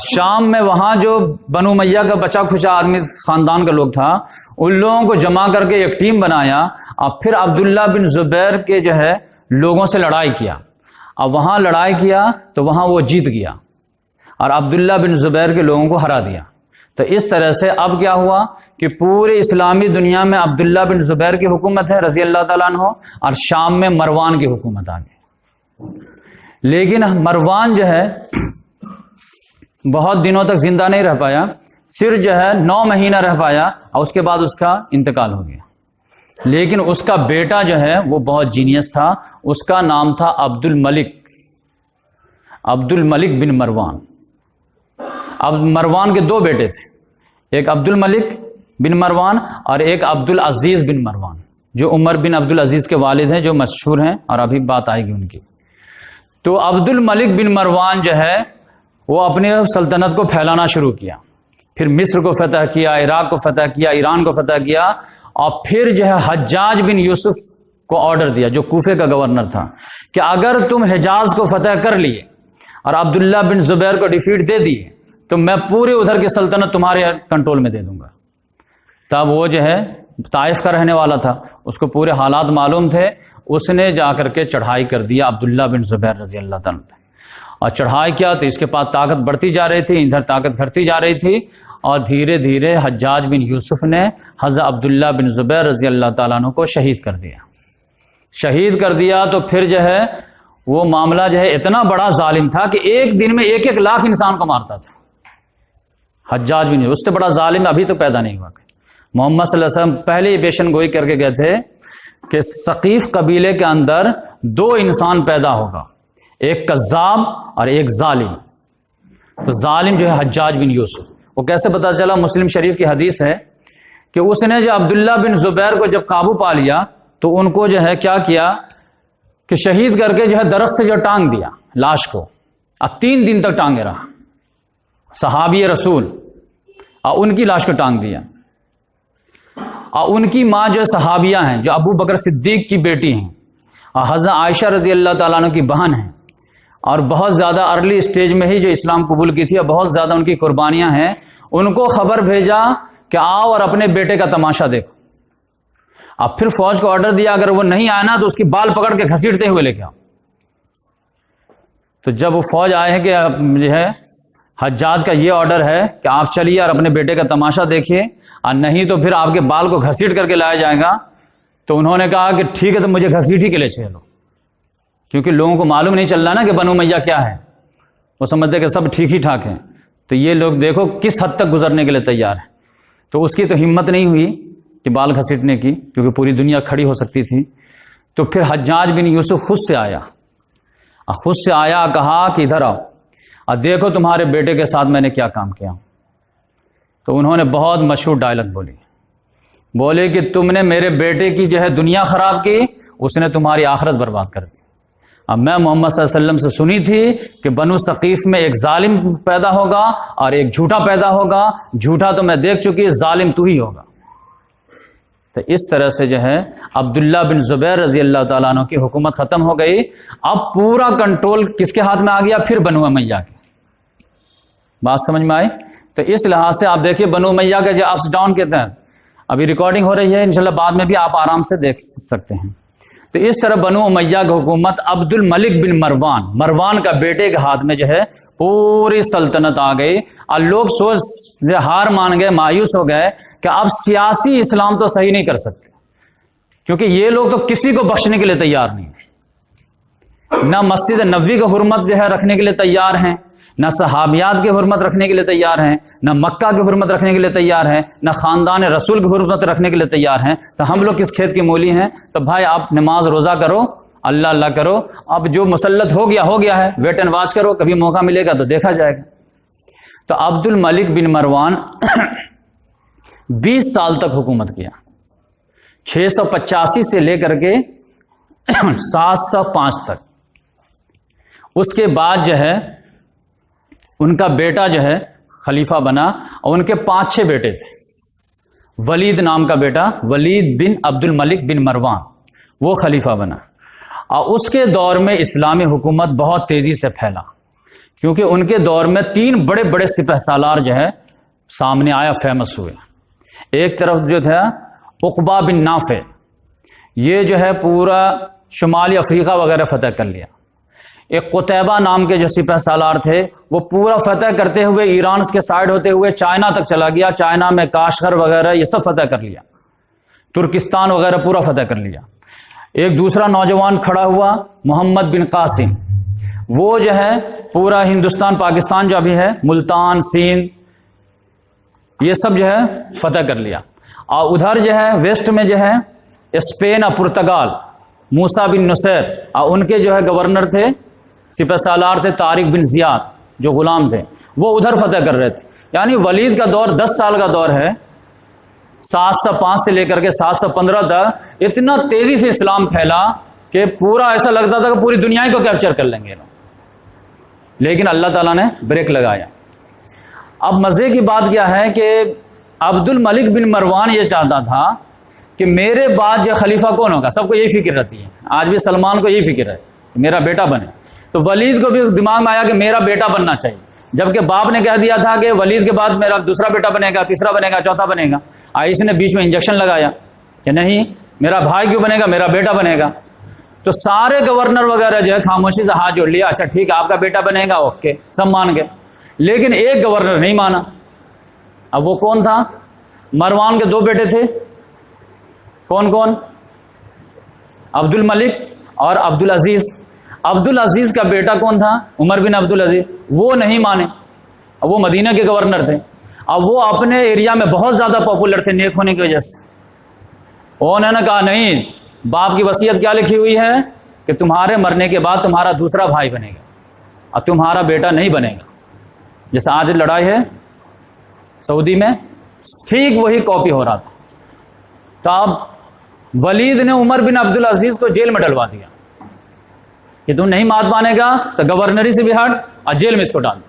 شام میں وہاں جو بنو امیہ کا بچا کھچا آدمی خاندان کا لوگ تھا، ان لوگوں کو جمع کر کے ایک ٹیم بنایا، اور پھر عبداللہ بن زبیر کے جو ہے لوگوں سے لڑائی کیا. اب وہاں لڑائی کیا تو وہاں وہ جیت گیا اور عبداللہ بن زبیر کے لوگوں کو ہرا دیا. تو اس طرح سے اب کیا ہوا کہ پورے اسلامی دنیا میں عبداللہ بن زبیر کی حکومت ہے رضی اللہ تعالیٰ عنہ، اور شام میں مروان کی حکومت آ گئی. لیکن مروان جو ہے بہت دنوں تک زندہ نہیں رہ پایا، صرف جو ہے 9 مہینہ رہ پایا، اور اس کے بعد اس کا انتقال ہو گیا. لیکن اس کا بیٹا جو ہے وہ بہت جینیس تھا، اس کا نام تھا عبد الملک بن مروان. اب مروان کے 2 بیٹے تھے، ایک عبد الملک بن مروان اور ایک عبد العزیز بن مروان، جو عمر بن عبد العزیز کے والد ہیں، جو مشہور ہیں اور ابھی بات آئے گی ان کی. تو عبد الملک بن مروان جو ہے وہ اپنی سلطنت کو پھیلانا شروع کیا، پھر مصر کو فتح کیا، عراق کو فتح کیا، ایران کو فتح کیا، اور پھر جو ہے حجاج بن یوسف کو آرڈر دیا، جو کوفے کا گورنر تھا، کہ اگر تم حجاز کو فتح کر لیے اور عبداللہ بن زبیر کو ڈیفیٹ دے دیے تو میں پورے ادھر کی سلطنت تمہارے کنٹرول میں دے دوں گا. تب وہ جو ہے طائف کا رہنے والا تھا، اس کو پورے حالات معلوم تھے، اس نے جا کر کے چڑھائی کر دیا عبداللہ بن زبیر رضی اللہ تعالیٰ عنہ. اور چڑھائی کیا تو اس کے پاس طاقت بڑھتی جا رہی تھی، ادھر طاقت گھٹتی جا رہی تھی، اور دھیرے دھیرے حجاج بن یوسف نے حضرت عبداللہ بن زبیر رضی اللہ تعالیٰ عنہ کو شہید کر دیا. شہید کر دیا تو پھر جو ہے وہ معاملہ جو ہے اتنا بڑا ظالم تھا کہ ایک دن میں 1-1 لاکھ انسان کو مارتا تھا. حجاج بن، اس سے بڑا ظالم ابھی تو پیدا نہیں ہوا. محمد صلی اللہ علیہ وسلم پہلے ہی پیشن گوئی کر کے گئے تھے کہ ثقیف قبیلے کے اندر 2 انسان پیدا ہوگا، ایک کذاب اور ایک ظالم. تو ظالم جو ہے حجاج بن یوسف. وہ کیسے پتہ چلا؟ مسلم شریف کی حدیث ہے کہ اس نے جو عبداللہ بن زبیر کو جب قابو پا لیا تو ان کو جو ہے کیا کیا کہ شہید کر کے جو ہے درخت سے جو ٹانگ دیا لاش کو، اور 3 دن تک ٹانگے رہا صحابی رسول، اور ان کی لاش کو ٹانگ دیا. اور ان کی ماں جو صحابیہ ہیں، جو ابو بکر صدیق کی بیٹی ہیں اور حضرت عائشہ رضی اللہ تعالیٰ عنہ کی بہن ہیں، اور بہت زیادہ ارلی سٹیج میں ہی جو اسلام قبول کی تھی، اور بہت زیادہ ان کی قربانیاں ہیں، ان کو خبر بھیجا کہ آؤ اور اپنے بیٹے کا تماشا دیکھو. اب پھر فوج کو آرڈر دیا اگر وہ نہیں آیا نا تو اس کی بال پکڑ کے گھسیٹتے ہوئے لے کے آؤ. تو جب وہ فوج آئے ہیں کہ جو ہے حجاج کا یہ آرڈر ہے کہ آپ چلیے اور اپنے بیٹے کا تماشا دیکھیے، اور نہیں تو پھر آپ کے بال کو گھسیٹ کر کے لایا جائے گا. تو انہوں نے کہا کہ ٹھیک ہے، تو مجھے گھسیٹ ہی کے لے چلو، کیونکہ لوگوں کو معلوم نہیں چل رہا نا کہ بنو امیہ کیا ہے، وہ سمجھتے کہ سب ٹھیک ہی ٹھاک ہیں. تو یہ لوگ دیکھو کس حد تک گزرنے کے لیے تیار ہیں. تو اس کی تو ہمت نہیں ہوئی کہ بال گھسیٹنے کی، کیونکہ پوری دنیا کھڑی ہو سکتی تھی. تو پھر حجاج بن یوسف خود سے آیا، کہا کہ ادھر آؤ اور دیکھو تمہارے بیٹے کے ساتھ میں نے کیا کام کیا. تو انہوں نے بہت مشہور ڈائلاگ بولے کہ تم نے میرے بیٹے کی جو ہے دنیا خراب کی، اس نے تمہاری آخرت برباد کر دی. اب میں محمد صلی اللہ علیہ وسلم سے سنی تھی کہ بنو ثقیف میں ایک ظالم پیدا ہوگا اور ایک جھوٹا پیدا ہوگا. جھوٹا تو میں دیکھ چکی، ظالم تو ہی ہوگا. تو اس طرح سے جو ہے عبداللہ بن زبیر رضی اللہ تعالیٰ عنہ کی حکومت ختم ہو گئی. اب پورا کنٹرول کس کے ہاتھ میں آ گیا؟ پھر بنو امیہ کے. بات سمجھ میں آئی؟ تو اس لحاظ سے آپ دیکھیے بنو امیہ کے جو اپس ڈاؤن کے تحت ابھی ریکارڈنگ ہو رہی ہے، انشاءاللہ بعد میں بھی آپ آرام سے دیکھ سکتے ہیں. تو اس طرح بنو امیہ کی حکومت عبد الملک بن مروان کا بیٹے کے ہاتھ میں جو ہے پوری سلطنت آ گئی. اور لوگ ہار مان گئے، مایوس ہو گئے کہ اب سیاسی اسلام تو صحیح نہیں کر سکتے، کیونکہ یہ لوگ تو کسی کو بخشنے کے لیے تیار نہیں، نہ مسجد نبوی کی حرمت جو ہے رکھنے کے لیے تیار ہیں، نہ صحابیات کی حرمت رکھنے کے لیے تیار ہیں، نہ مکہ کی حرمت رکھنے کے لیے تیار ہیں، نہ خاندان رسول کی حرمت رکھنے کے لیے تیار ہیں. تو ہم لوگ کس کھیت کی مولی ہیں؟ تو بھائی آپ نماز روزہ کرو، اللہ کرو. اب جو مسلط ہو گیا ہے، ویٹ اینڈ واچ کرو، کبھی موقع ملے گا تو دیکھا جائے گا. تو عبد الملک بن مروان 20 سال تک حکومت کیا، 685 سے لے کر کے 705 تک. اس کے بعد جو ہے ان کا بیٹا جو ہے خلیفہ بنا، اور ان کے 5-6 بیٹے تھے. ولید نام کا بیٹا، ولید بن عبد الملک بن مروان، وہ خلیفہ بنا. اور اس کے دور میں اسلامی حکومت بہت تیزی سے پھیلا، کیونکہ ان کے دور میں 3 بڑے بڑے سپہ سالار جو ہے سامنے آیا، فیمس ہوئے. ایک طرف جو تھا عقبہ بن نافع، یہ جو ہے پورا شمالی افریقہ وغیرہ فتح کر لیا. ایک قتیبہ نام کے جو سپہ سالار تھے، وہ پورا فتح کرتے ہوئے ایران کے سائڈ ہوتے ہوئے چائنا تک چلا گیا. چائنا میں کاشغر وغیرہ یہ سب فتح کر لیا، ترکستان وغیرہ پورا فتح کر لیا. ایک دوسرا نوجوان کھڑا ہوا محمد بن قاسم، وہ جو ہے پورا ہندوستان پاکستان جو ابھی ہے، ملتان، سندھ، یہ سب جو ہے فتح کر لیا. اور ادھر جو ہے ویسٹ میں جو ہے اسپین اور پرتگال، موسیٰ بن نصیر، اور ان کے جو ہے گورنر تھے، سپہ سالار تھے طارق بن زیاد، جو غلام تھے، وہ ادھر فتح کر رہے تھے. یعنی ولید کا دور 10 سال کا دور ہے، 705 سے لے کر کے 715 تک. اتنا تیزی سے اسلام پھیلا کہ پورا ایسا لگتا تھا کہ پوری دنیا کو کیپچر کر لیں گے. لیکن اللہ تعالیٰ نے بریک لگایا. اب مزے کی بات کیا ہے کہ عبد الملک بن مروان یہ چاہتا تھا کہ میرے بعد جو خلیفہ کون ہوگا. سب کو یہی فکر رہتی ہے، آج بھی سلمان کو یہی فکر ہے کہ میرا بیٹا بنے. تو ولید کو بھی دماغ میں آیا کہ میرا بیٹا بننا چاہیے، جبکہ باپ نے کہہ دیا تھا کہ ولید کے بعد میرا دوسرا بیٹا بنے گا، تیسرا بنے گا، چوتھا بنے گا. اس نے بیچ میں انجیکشن لگایا کہ نہیں، میرا بھائی کیوں بنے گا، میرا بیٹا بنے گا. تو سارے گورنر وغیرہ جو ہے خاموشی سے ہاتھ جوڑ لیا، اچھا ٹھیک ہے آپ کا بیٹا بنے گا، اوکے، سب مان گئے. لیکن ایک گورنر نہیں مانا. اب وہ کون تھا؟ مروان کے 2 بیٹے تھے. کون؟ عبد الملک اور عبد العزیز. عبد العزیز کا بیٹا کون تھا؟ عمر بن عبد العزیز. وہ نہیں مانے. اب وہ مدینہ کے گورنر تھے. اب وہ اپنے ایریا میں بہت زیادہ پاپولر تھے نیک ہونے کی وجہ سے. انہوں نے کہا نہیں، باپ کی وصیت کیا لکھی ہوئی ہے کہ تمہارے مرنے کے بعد تمہارا دوسرا بھائی بنے گا اور تمہارا بیٹا نہیں بنے گا. جیسے آج لڑائی ہے سعودی میں، ٹھیک وہی کاپی ہو رہا تھا. تو اب ولید نے عمر بن عبد العزیز کو جیل میں ڈلوا دیا کہ تم نہیں بات مانے گا تو گورنری سے بھی ہٹ اور جیل میں اس کو ڈال.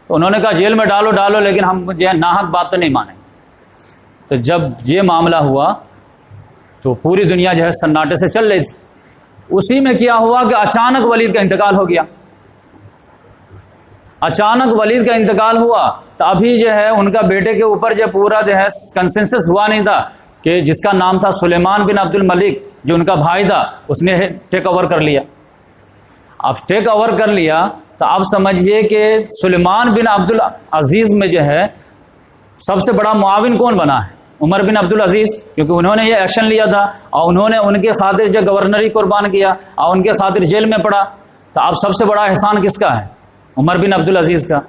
تو انہوں نے کہا جیل میں ڈالو لیکن ہم جو ہے ناحق بات تو نہیں مانیں. تو جب یہ معاملہ ہوا تو پوری دنیا جو ہے سناٹے سے چل رہی تھی. اسی میں کیا ہوا کہ اچانک ولید کا انتقال ہو گیا. اچانک ولید کا انتقال ہوا تو ابھی جو ہے ان کا بیٹے کے اوپر جو پورا جو ہے کنسنسس ہوا نہیں تھا کہ جس کا نام تھا سلیمان بن عبد الملک، جو ان کا بھائی تھا، اس نے ٹیک اوور کر لیا. اب ٹیک اوور کر لیا تو اب سمجھیے کہ سلیمان بن عبد العزیز میں جو ہے سب سے بڑا معاون کون بنا ہے؟ عمر بن عبد العزیز، کیونکہ انہوں نے یہ ایکشن لیا تھا اور انہوں نے ان کے خاطر جو گورنری قربان کیا اور ان کے خاطر جیل میں پڑا. تو اب سب سے بڑا احسان کس کا ہے؟ عمر بن عبد العزیز کا.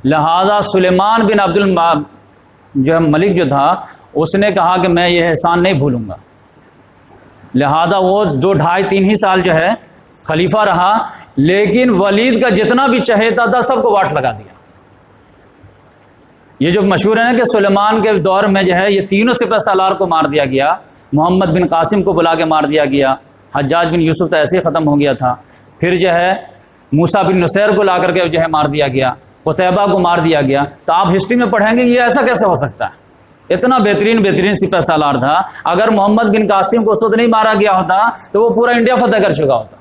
لہذا سلیمان بن عبد الملک جو تھا اس نے کہا کہ میں یہ احسان نہیں بھولوں گا، لہذا وہ 2 ڈھائی 3 ہی سال جو ہے خلیفہ رہا، لیکن ولید کا جتنا بھی چہیتا تھا سب کو واٹ لگا دیا۔ یہ جو مشہور ہے نا کہ سلیمان کے دور میں جو ہے یہ تینوں سپہ سالار کو مار دیا گیا، محمد بن قاسم کو بلا کے مار دیا گیا، حجاج بن یوسف تو ایسے ہی ختم ہو گیا تھا، پھر جو ہے موسیٰ بن نصیر کو لا کر کے جو ہے مار دیا گیا، قتیبہ کو مار دیا گیا۔ تو آپ ہسٹری میں پڑھیں گے یہ ایسا کیسے ہو سکتا ہے، اتنا بہترین سپہ سالار تھا۔ اگر محمد بن قاسم کو اس وقت نہیں مارا گیا ہوتا تو وہ پورا انڈیا فتح کر چکا ہوتا،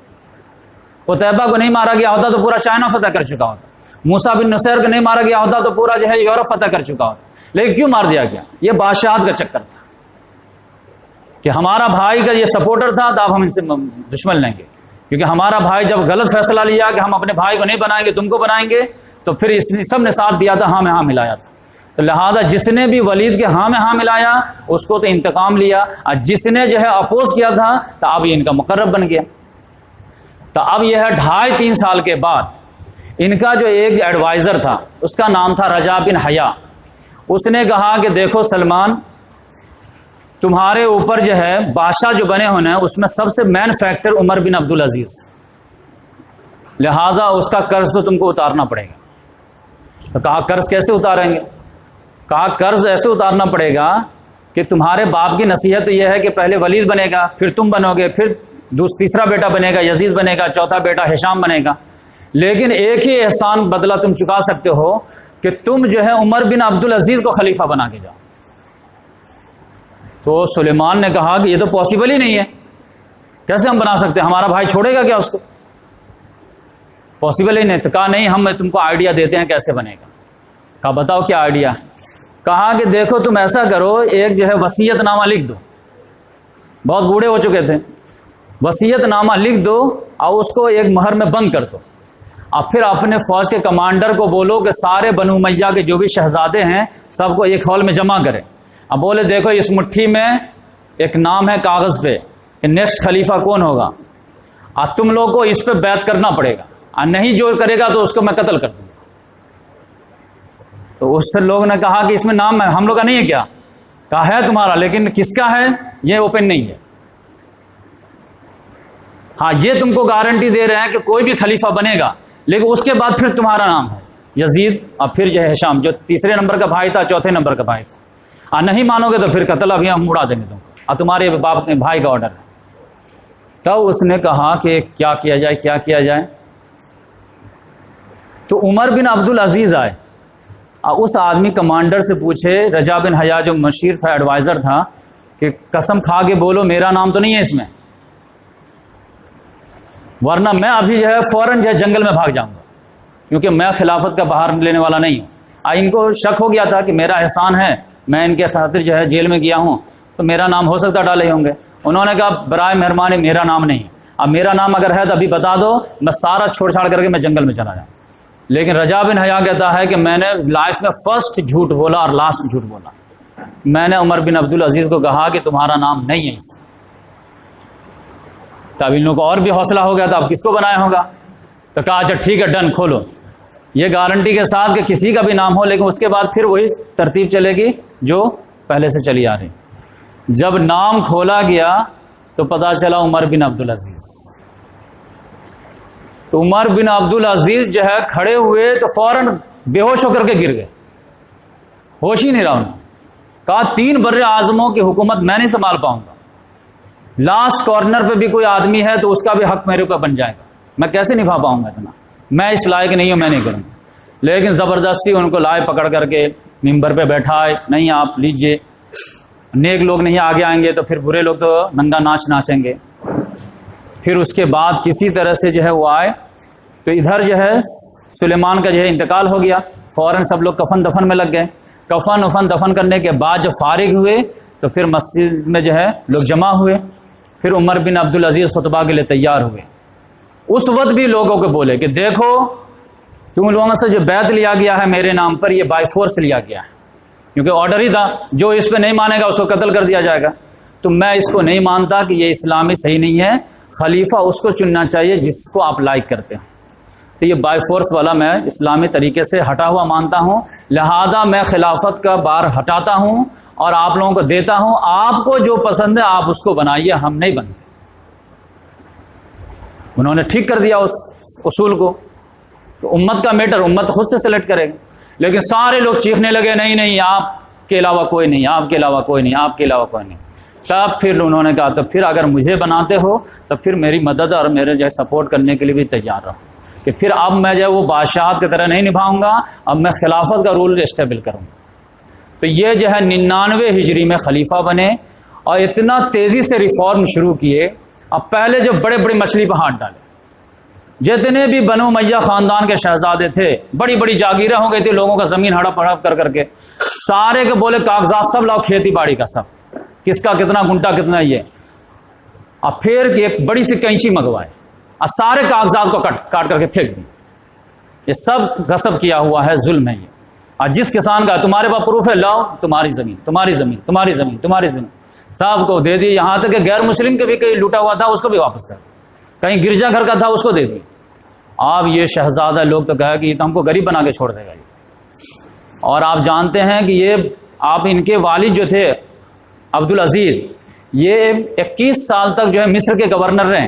قتیبہ کو نہیں مارا گیا ہوتا تو پورا چائنا فتح کر چکا ہوتا، موسیٰ بن نصیر کو نہیں مارا گیا ہوتا تو پورا جو ہے یورپ فتح کر چکا ہوتا، لیکن کیوں مار دیا گیا؟ یہ بادشاہت کا چکر تھا کہ ہمارا بھائی کا یہ سپورٹر تھا تو آپ ہم ان سے دشمن لیں گے، کیونکہ ہمارا بھائی جب غلط فیصلہ لیا کہ ہم اپنے بھائی کو نہیں بنائیں گے تم کو بنائیں گے، تو پھر اس نے سب نے ساتھ دیا تھا، ہاں میں ہاں ملایا تھا۔ تو لہذا جس نے بھی ولید کے ہاں میں ہاں ملایا اس کو تو انتقام لیا، اور جس نے جو ہے اپوز کیا تھا تو اب یہ ان کا مقرب بن گیا۔ تو اب یہ ہے 2.5-3 سال کے بعد ان کا جو ایک ایڈوائزر تھا اس کا نام تھا رجا بن حیا، اس نے کہا کہ دیکھو سلمان، تمہارے اوپر جو ہے بادشاہ جو بنے ہونے ہیں اس میں سب سے مین فیکٹر عمر بن عبدالعزیز، لہذا اس کا قرض تو تم کو اتارنا پڑے گا۔ تو کہا قرض کیسے اتاریں گے؟ کہا قرض ایسے اتارنا پڑے گا کہ تمہارے باپ کی نصیحت تو یہ ہے کہ پہلے ولید بنے گا، پھر تم بنو گے، پھر تیسرا بیٹا بنے گا یزید بنے گا، چوتھا بیٹا ہشام بنے گا، لیکن ایک ہی احسان بدلہ تم چکا سکتے ہو کہ تم جو ہے عمر بن عبدالعزیز کو خلیفہ بنا کے جاؤ۔ تو سلیمان نے کہا کہ یہ تو پاسبل ہی نہیں ہے، کیسے ہم بنا سکتے ہیں، ہمارا بھائی چھوڑے گا کیا اس کو؟ پاسبل ہی نہیں۔ تو کہا نہیں، ہم تم کو آئیڈیا دیتے ہیں کیسے بنے گا۔ کہا بتاؤ کیا آئیڈیا ہے؟ کہا کہ دیکھو تم ایسا کرو، ایک جو ہے وصیت نامہ لکھ دو، بہت بوڑھے ہو چکے تھے، وصیت نامہ لکھ دو اور اس کو ایک مہر میں بند کر دو، اور پھر اپنے فوج کے کمانڈر کو بولو کہ سارے بنو امیہ کے جو بھی شہزادے ہیں سب کو ایک ہال میں جمع کرے، اب بولے دیکھو اس مٹھی میں ایک نام ہے کاغذ پہ کہ نیکسٹ خلیفہ کون ہوگا، اور تم لوگ کو اس پہ بیعت کرنا پڑے گا، اور نہیں جو کرے گا تو اس کو میں قتل کر دوں گا۔ تو اس سے لوگ نے کہا کہ اس میں نام ہے ہم لوگ کا نہیں ہے کیا؟ کہا ہے تمہارا، لیکن کس کا ہے یہ اوپن نہیں ہے۔ ہاں یہ تم کو گارنٹی دے رہے ہیں کہ کوئی بھی خلیفہ بنے گا، لیکن اس کے بعد پھر تمہارا نام ہے یزید، اور پھر جو ہے ہشام جو تیسرے نمبر کا بھائی تھا، چوتھے نمبر کا بھائی تھا، اور نہیں مانو گے تو پھر قتل ابھی ہم اڑا دیں گے تم کو، اور تمہارے باپ بھائی کا آرڈر ہے۔ تب اس نے کہا کہ کیا کیا جائے کیا کیا جائے؟ تو عمر بن عبدالعزیز آئے اور اس آدمی کمانڈر سے پوچھے، رجا بن حیا جو مشیر تھا ایڈوائزر تھا، کہ قسم کھا کے بولو میرا نام تو نہیں ہے اس میں، ورنہ میں ابھی جو ہے فوراً جو ہے جنگل میں بھاگ جاؤں گا، کیونکہ میں خلافت کا باہر لینے والا نہیں ہوں۔ ان کو شک ہو گیا تھا کہ میرا احسان ہے، میں ان کے خاطر جو ہے جیل میں گیا ہوں تو میرا نام ہو سکتا ڈالے ہوں گے۔ انہوں نے کہا برائے مہربانی میرا نام نہیں ہے، اب میرا نام اگر ہے تو ابھی بتا دو، میں سارا چھوڑ چھاڑ کر کے میں جنگل میں چلا جاؤں۔ لیکن رجا بن حیا کہتا ہے کہ میں نے لائف میں فرسٹ جھوٹ بولا اور لاسٹ جھوٹ بولا، میں نے عمر بن عبدالعزیز کو کہا کہ تمہارا نام نہیں ہے اس میں۔ تب ان لوگوں کو اور بھی حوصلہ ہو گیا تھا، اب کس کو بنایا ہوگا؟ تو کہا اچھا ٹھیک ہے ڈن، کھولو، یہ گارنٹی کے ساتھ کہ کسی کا بھی نام ہو، لیکن اس کے بعد پھر وہی ترتیب چلے گی جو پہلے سے چلی آ رہی۔ جب نام کھولا گیا تو پتا چلا عمر بن عبدالعزیز۔ تو عمر بن عبدالعزیز جو ہے کھڑے ہوئے تو فوراً بے ہوش ہو کر کے گر گئے، ہوش ہی نہیں رہا انہوں۔ کہا 3 بر اعظموں کی حکومت میں نہیں سنبھال پاؤں گا، لاسٹ کارنر پہ بھی کوئی آدمی ہے تو اس کا بھی حق میرے اوپر بن جائے گا، میں کیسے نبھا پاؤں گا اتنا، میں اس لائق نہیں ہوں، میں نہیں کروں گا۔ لیکن زبردستی ان کو لائے پکڑ کر کے ممبر پہ بیٹھائے، نہیں آپ لیجئے، نیک لوگ نہیں آگے آئیں گے تو پھر برے لوگ تو ننگا ناچ ناچیں گے۔ پھر اس کے بعد کسی طرح سے جو ہے وہ آئے تو ادھر جو ہے سلیمان کا جو ہے انتقال ہو گیا، فوراً سب لوگ کفن دفن میں لگ گئے۔ کفن وفن دفن کرنے کے بعد جب فارغ ہوئے تو پھر مسجد میں جو ہے لوگ جمع ہوئے، پھر عمر بن عبدالعزیز خطبہ کے لیے تیار ہوئے۔ اس وقت بھی لوگوں کو بولے کہ دیکھو تم لوگوں سے جو بیعت لیا گیا ہے میرے نام پر یہ بائی فورس لیا گیا ہے، کیونکہ آرڈر ہی تھا جو اس پہ نہیں مانے گا اس کو قتل کر دیا جائے گا، تو میں اس کو نہیں مانتا کہ یہ اسلامی صحیح نہیں ہے، خلیفہ اس کو چننا چاہیے جس کو آپ لائک کرتے ہیں، تو یہ بائی فورس والا میں اسلامی طریقے سے ہٹا ہوا مانتا ہوں، لہذا میں خلافت کا بار ہٹاتا ہوں اور آپ لوگوں کو دیتا ہوں، آپ کو جو پسند ہے آپ اس کو بنائیے، ہم نہیں بنتے۔ انہوں نے ٹھیک کر دیا اس اصول کو، تو امت کا میٹر امت خود سے سلیکٹ کرے گا۔ لیکن سارے لوگ چیخنے لگے نہیں نہیں آپ کے علاوہ کوئی نہیں، آپ کے علاوہ کوئی نہیں، آپ کے علاوہ کوئی نہیں۔ تب پھر انہوں نے کہا تو پھر اگر مجھے بناتے ہو تو پھر میری مدد اور میرے جو ہے سپورٹ کرنے کے لیے بھی تیار رہو، کہ پھر اب میں جو ہے وہ بادشاہت کی طرح نہیں نبھاؤں گا، اب میں خلافت کا رول اسٹیبل کروں گا۔ تو یہ جو ہے 99 ہجری میں خلیفہ بنے اور اتنا تیزی سے ریفارم شروع کیے۔ اب پہلے جو بڑے بڑے مچھلی پہ ہاتھ ڈالے، جتنے بھی بنو امیہ خاندان کے شہزادے تھے، بڑی بڑی جاگیریں ہو گئی تھی لوگوں کا، زمین ہڑپ ہڑپ کر کے سارے کے بولے کاغذات سب لاؤ، کھیتی باڑی کا سب، کس کا کتنا گنٹا کتنا یہ، اب پھر ایک بڑی سی کینچی منگوائے اور سارے کاغذات کو کاٹ کر کے پھینک دی۔ یہ سب غصب کیا ہوا ہے، ظلم ہے یہ۔ اور جس کسان کا تمہارے پاس پروف ہے، لاؤ تمہاری زمین تمہاری زمین تمہاری زمین تمہاری زمین، سب کو دے دی۔ یہاں تک کہ غیر مسلم کے بھی کہیں لوٹا ہوا تھا اس کو بھی واپس کر، کہیں گرجا گھر کا تھا اس کو دے دی۔ آپ یہ شہزادہ لوگ تو کہا کہ یہ تو ہم کو غریب بنا کے چھوڑ دے گا یہ۔ اور آپ جانتے ہیں کہ یہ آپ ان کے والد جو تھے عبدالعزیز، یہ 21 سال تک جو ہے مصر کے گورنر رہے،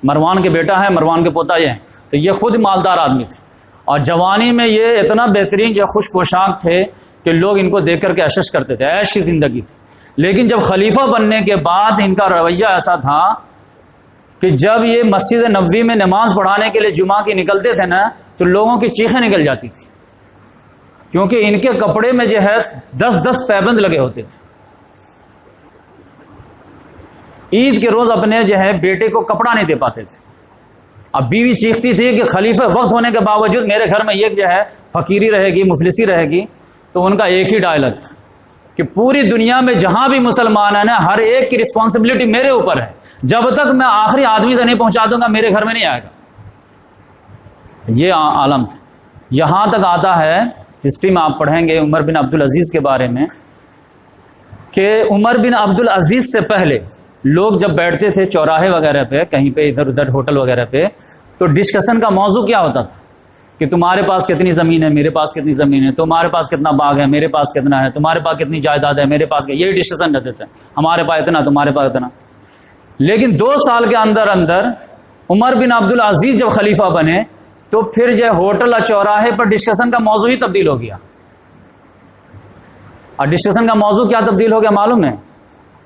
مروان کے بیٹا ہے، مروان کے پوتا یہ ہیں، تو یہ خود مالدار آدمی تھے، اور جوانی میں یہ اتنا بہترین جو خوش پوشاک تھے کہ لوگ ان کو دیکھ کر کے عشش کرتے تھے، عیش کی زندگی تھی۔ لیکن جب خلیفہ بننے کے بعد ان کا رویہ ایسا تھا کہ جب یہ مسجد نبوی میں نماز پڑھانے کے لیے جمعہ کی نکلتے تھے نا، تو لوگوں کی چیخیں نکل جاتی تھی، کیونکہ ان کے کپڑے میں جو ہے 10 پیبند لگے ہوتے تھے۔ عید کے روز اپنے جو ہے بیٹے کو کپڑا نہیں دے پاتے تھے۔ اب بیوی چیختی تھی کہ خلیفہ وقت ہونے کے باوجود میرے گھر میں یہ جو ہے فقیری رہے گی، مفلسی رہے گی۔ تو ان کا ایک ہی ڈائلاگ تھا کہ پوری دنیا میں جہاں بھی مسلمان ہیں نا، ہر ایک کی رسپانسبلٹی میرے اوپر ہے، جب تک میں آخری آدمی تک نہیں پہنچا دوں گا میرے گھر میں نہیں آئے گا۔ یہ عالم تھا۔ یہاں تک آتا ہے، ہسٹری میں آپ پڑھیں گے عمر بن عبدالعزیز کے بارے میں، کہ عمر بن عبدالعزیز سے پہلے لوگ جب بیٹھتے تھے چوراہے وغیرہ پہ، کہیں پہ ادھر ادھر ہوٹل وغیرہ پہ، تو ڈسکشن کا موضوع کیا ہوتا تھا کہ تمہارے پاس کتنی زمین ہے، میرے پاس کتنی زمین ہے، تمہارے پاس کتنا باغ ہے، میرے پاس کتنا ہے، تمہارے پاس کتنی جائیداد ہے، میرے پاس، یہی ڈسکشن رہتے تھے، ہمارے پاس اتنا، تمہارے پاس اتنا۔ لیکن 2 سال کے اندر عمر بن عبدالعزیز جب خلیفہ بنے تو پھر جو ہوٹل اور چوراہے پر ڈسکشن کا موضوع ہی تبدیل ہو گیا۔ اور ڈسکشن کا موضوع کیا تبدیل ہو گیا معلوم ہے؟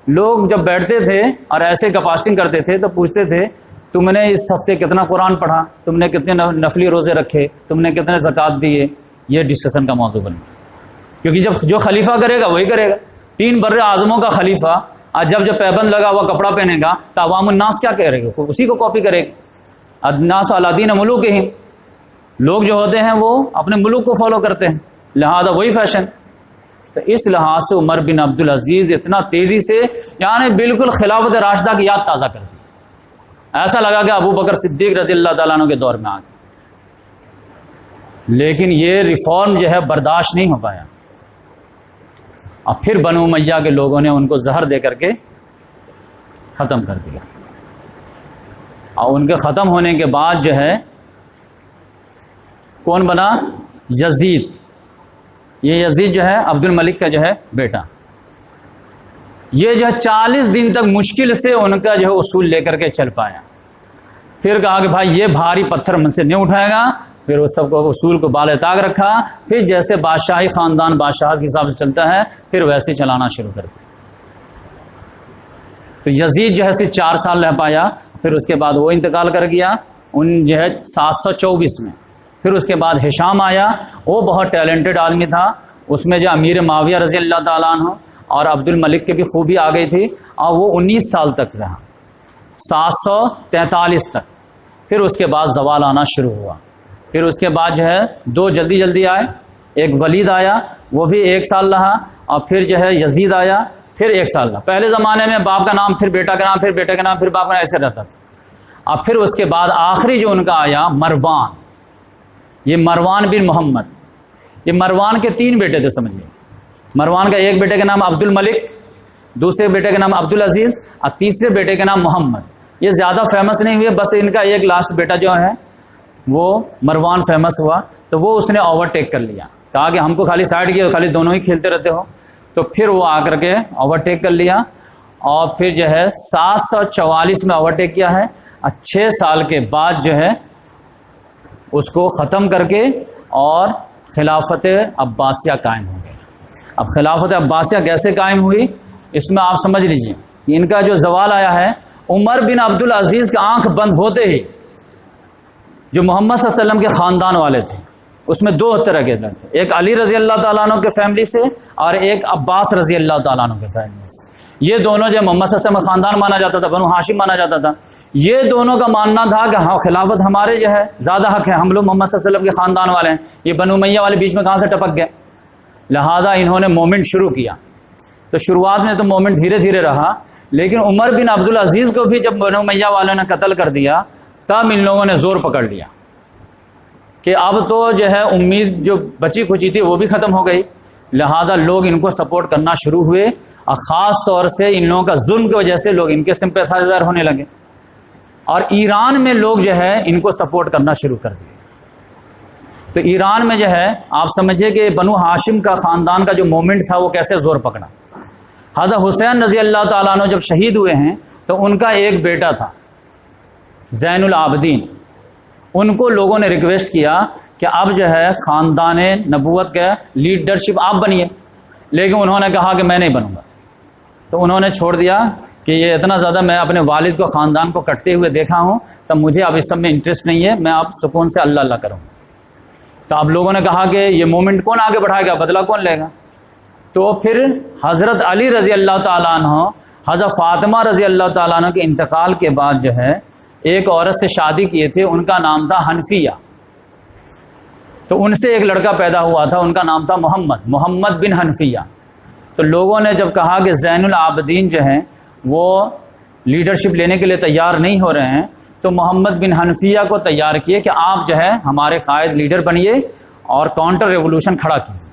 لوگ جب بیٹھتے تھے اور ایسے کپاسٹنگ کرتے تھے تو پوچھتے تھے تم نے اس ہفتے کتنا قرآن پڑھا، تم نے کتنے نفلی روزے رکھے، تم نے کتنے زکوٰۃ دیے۔ یہ ڈسکشن کا موضوع بن گیا، کیونکہ جب جو خلیفہ کرے گا وہی کرے گا۔ 3 بر اعظموں کا خلیفہ، آج جب پیبند لگا ہوا کپڑا پہنے گا تو عوام الناس کیا کہہ رہے گا؟ اسی کو کاپی کرے گا۔ الناس علی دین ملوکہم، لوگ جو ہوتے ہیں وہ اپنے ملوک کو فالو کرتے ہیں، لہذا وہی فیشن۔ تو اس لحاظ سے عمر بن عبدالعزیز اتنا تیزی سے، یعنی بالکل خلافت راشدہ کی یاد تازہ کر دی، ایسا لگا کہ ابو بکر صدیق رضی اللہ تعالیٰ عنہ کے دور میں آ گئے۔ لیکن یہ ریفارم جو ہے برداشت نہیں ہو پایا، اور پھر بنو امیہ کے لوگوں نے ان کو زہر دے کر کے ختم کر دیا۔ اور ان کے ختم ہونے کے بعد جو ہے کون بنا؟ یزید۔ یہ یزید جو ہے عبد الملک کا جو ہے بیٹا، یہ جو ہے 40 دن تک مشکل سے ان کا جو ہے اصول لے کر کے چل پایا۔ پھر کہا کہ بھائی یہ بھاری پتھر مجھ سے نہیں اٹھائے گا، پھر وہ سب کو اصول کو بالے طاق رکھا، پھر جیسے بادشاہی خاندان بادشاہت کے حساب سے چلتا ہے پھر ویسے چلانا شروع کر دیا۔ تو یزید جو ہے صرف 4 سال رہ پایا، پھر اس کے بعد وہ انتقال کر گیا ان جو ہے 724 میں۔ پھر اس کے بعد ہشام آیا، وہ بہت ٹیلنٹڈ آدمی تھا، اس میں جو امیر معاویہ رضی اللہ تعالیٰ عنہ اور عبد الملک کی بھی خوبی آ گئی تھی، اور وہ 19 سال تک رہا، 743 تک۔ پھر اس کے بعد زوال آنا شروع ہوا۔ پھر اس کے بعد جو ہے 2 جلدی آئے، ایک ولید آیا، وہ بھی 1 سال رہا، اور پھر جو ہے یزید آیا، پھر 1 سال رہا۔ پہلے زمانے میں باپ کا نام، پھر بیٹا کا نام، پھر بیٹے کا نام، پھر باپ کا نام، ایسے رہتا تھا۔ اور پھر اس کے بعد آخری جو ان کا آیا مروان، یہ مروان بن محمد۔ یہ مروان کے 3 بیٹے تھے سمجھیے۔ مروان کا ایک بیٹے کا نام عبد الملک، دوسرے بیٹے کا نام عبدالعزیز، اور تیسرے بیٹے کا نام محمد۔ یہ زیادہ فیمس نہیں ہوئے، بس ان کا ایک لاسٹ بیٹا جو ہے وہ مروان فیمس ہوا، تو وہ اس نے اوورٹیک کر لیا، کہا کہ ہم کو خالی سائڈ کیا، خالی دونوں ہی کھیلتے رہتے ہو۔ تو پھر وہ آ کر کے اوورٹیک کر لیا اور پھر جو ہے 744 میں اوورٹیک کیا ہے، اور 6 سال کے بعد جو ہے اس کو ختم کر کے اور خلافت عباسیہ قائم ہو گئی۔ اب خلافت عباسیہ کیسے قائم ہوئی اس میں آپ سمجھ لیجئے کہ ان کا جو زوال آیا ہے، عمر بن عبدالعزیز کا آنکھ بند ہوتے ہی جو محمد صلی اللہ علیہ وسلم کے خاندان والے تھے اس میں 2 طرح کے لوگ تھے، ایک علی رضی اللہ تعالیٰ عنہ کے فیملی سے اور ایک عباس رضی اللہ تعالیٰ عنہ کے فیملی سے۔ یہ دونوں جو محمد صلی اللہ علیہ وسلم کا خاندان مانا جاتا تھا، بنو ہاشم مانا جاتا تھا، یہ دونوں کا ماننا تھا کہ ہاں خلافت ہمارے جو ہے زیادہ حق ہے، ہم لوگ محمد صلی اللہ علیہ وسلم کے خاندان والے ہیں، یہ بنو امیہ والے بیچ میں کہاں سے ٹپک گئے، لہذا انہوں نے مومنٹ شروع کیا۔ تو شروعات میں تو مومنٹ دھیرے دھیرے رہا، لیکن عمر بن عبدالعزیز کو بھی جب بنو امیہ والوں نے قتل کر دیا تب ان لوگوں نے زور پکڑ لیا کہ اب تو جو ہے امید جو بچی کھچی تھی وہ بھی ختم ہو گئی، لہذا لوگ ان کو سپورٹ کرنا شروع ہوئے، اور خاص طور سے ان لوگوں کا ظلم کی وجہ سے لوگ ان کے سمپیتھائزر ہونے لگے، اور ایران میں لوگ جو ہے ان کو سپورٹ کرنا شروع کر دیے۔ تو ایران میں جو ہے آپ سمجھے کہ بنو ہاشم کا خاندان کا جو مومنٹ تھا وہ کیسے زور پکڑا۔ حضرت حسین رضی اللہ تعالیٰ عنہ جب شہید ہوئے ہیں تو ان کا ایک بیٹا تھا زین العابدین، ان کو لوگوں نے ریکویسٹ کیا کہ اب جو ہے خاندان نبوت کا لیڈرشپ آپ بنیے، لیکن انہوں نے کہا کہ میں نہیں بنوں گا۔ تو انہوں نے چھوڑ دیا کہ یہ اتنا زیادہ میں اپنے والد کو خاندان کو کٹتے ہوئے دیکھا ہوں، تب مجھے اب اس سب میں انٹرسٹ نہیں ہے، میں اب سکون سے اللہ اللہ کروں۔ تو اب لوگوں نے کہا کہ یہ مومنٹ کون آگے بڑھائے گا، بدلہ کون لے گا؟ تو پھر حضرت علی رضی اللہ تعالیٰ عنہ حضرت فاطمہ رضی اللہ تعالیٰ عنہ کے انتقال کے بعد جو ہے ایک عورت سے شادی کیے تھے، ان کا نام تھا حنفیہ، تو ان سے ایک لڑکا پیدا ہوا تھا، ان کا نام تھا محمد بن حنفیہ۔ تو لوگوں نے جب کہا کہ زین العابدین جو ہیں وہ لیڈرشپ لینے کے لیے تیار نہیں ہو رہے ہیں، تو محمد بن حنفیہ کو تیار کیے کہ آپ جو ہے ہمارے قائد لیڈر بنیے اور کاؤنٹر ریولوشن کھڑا کیجیے۔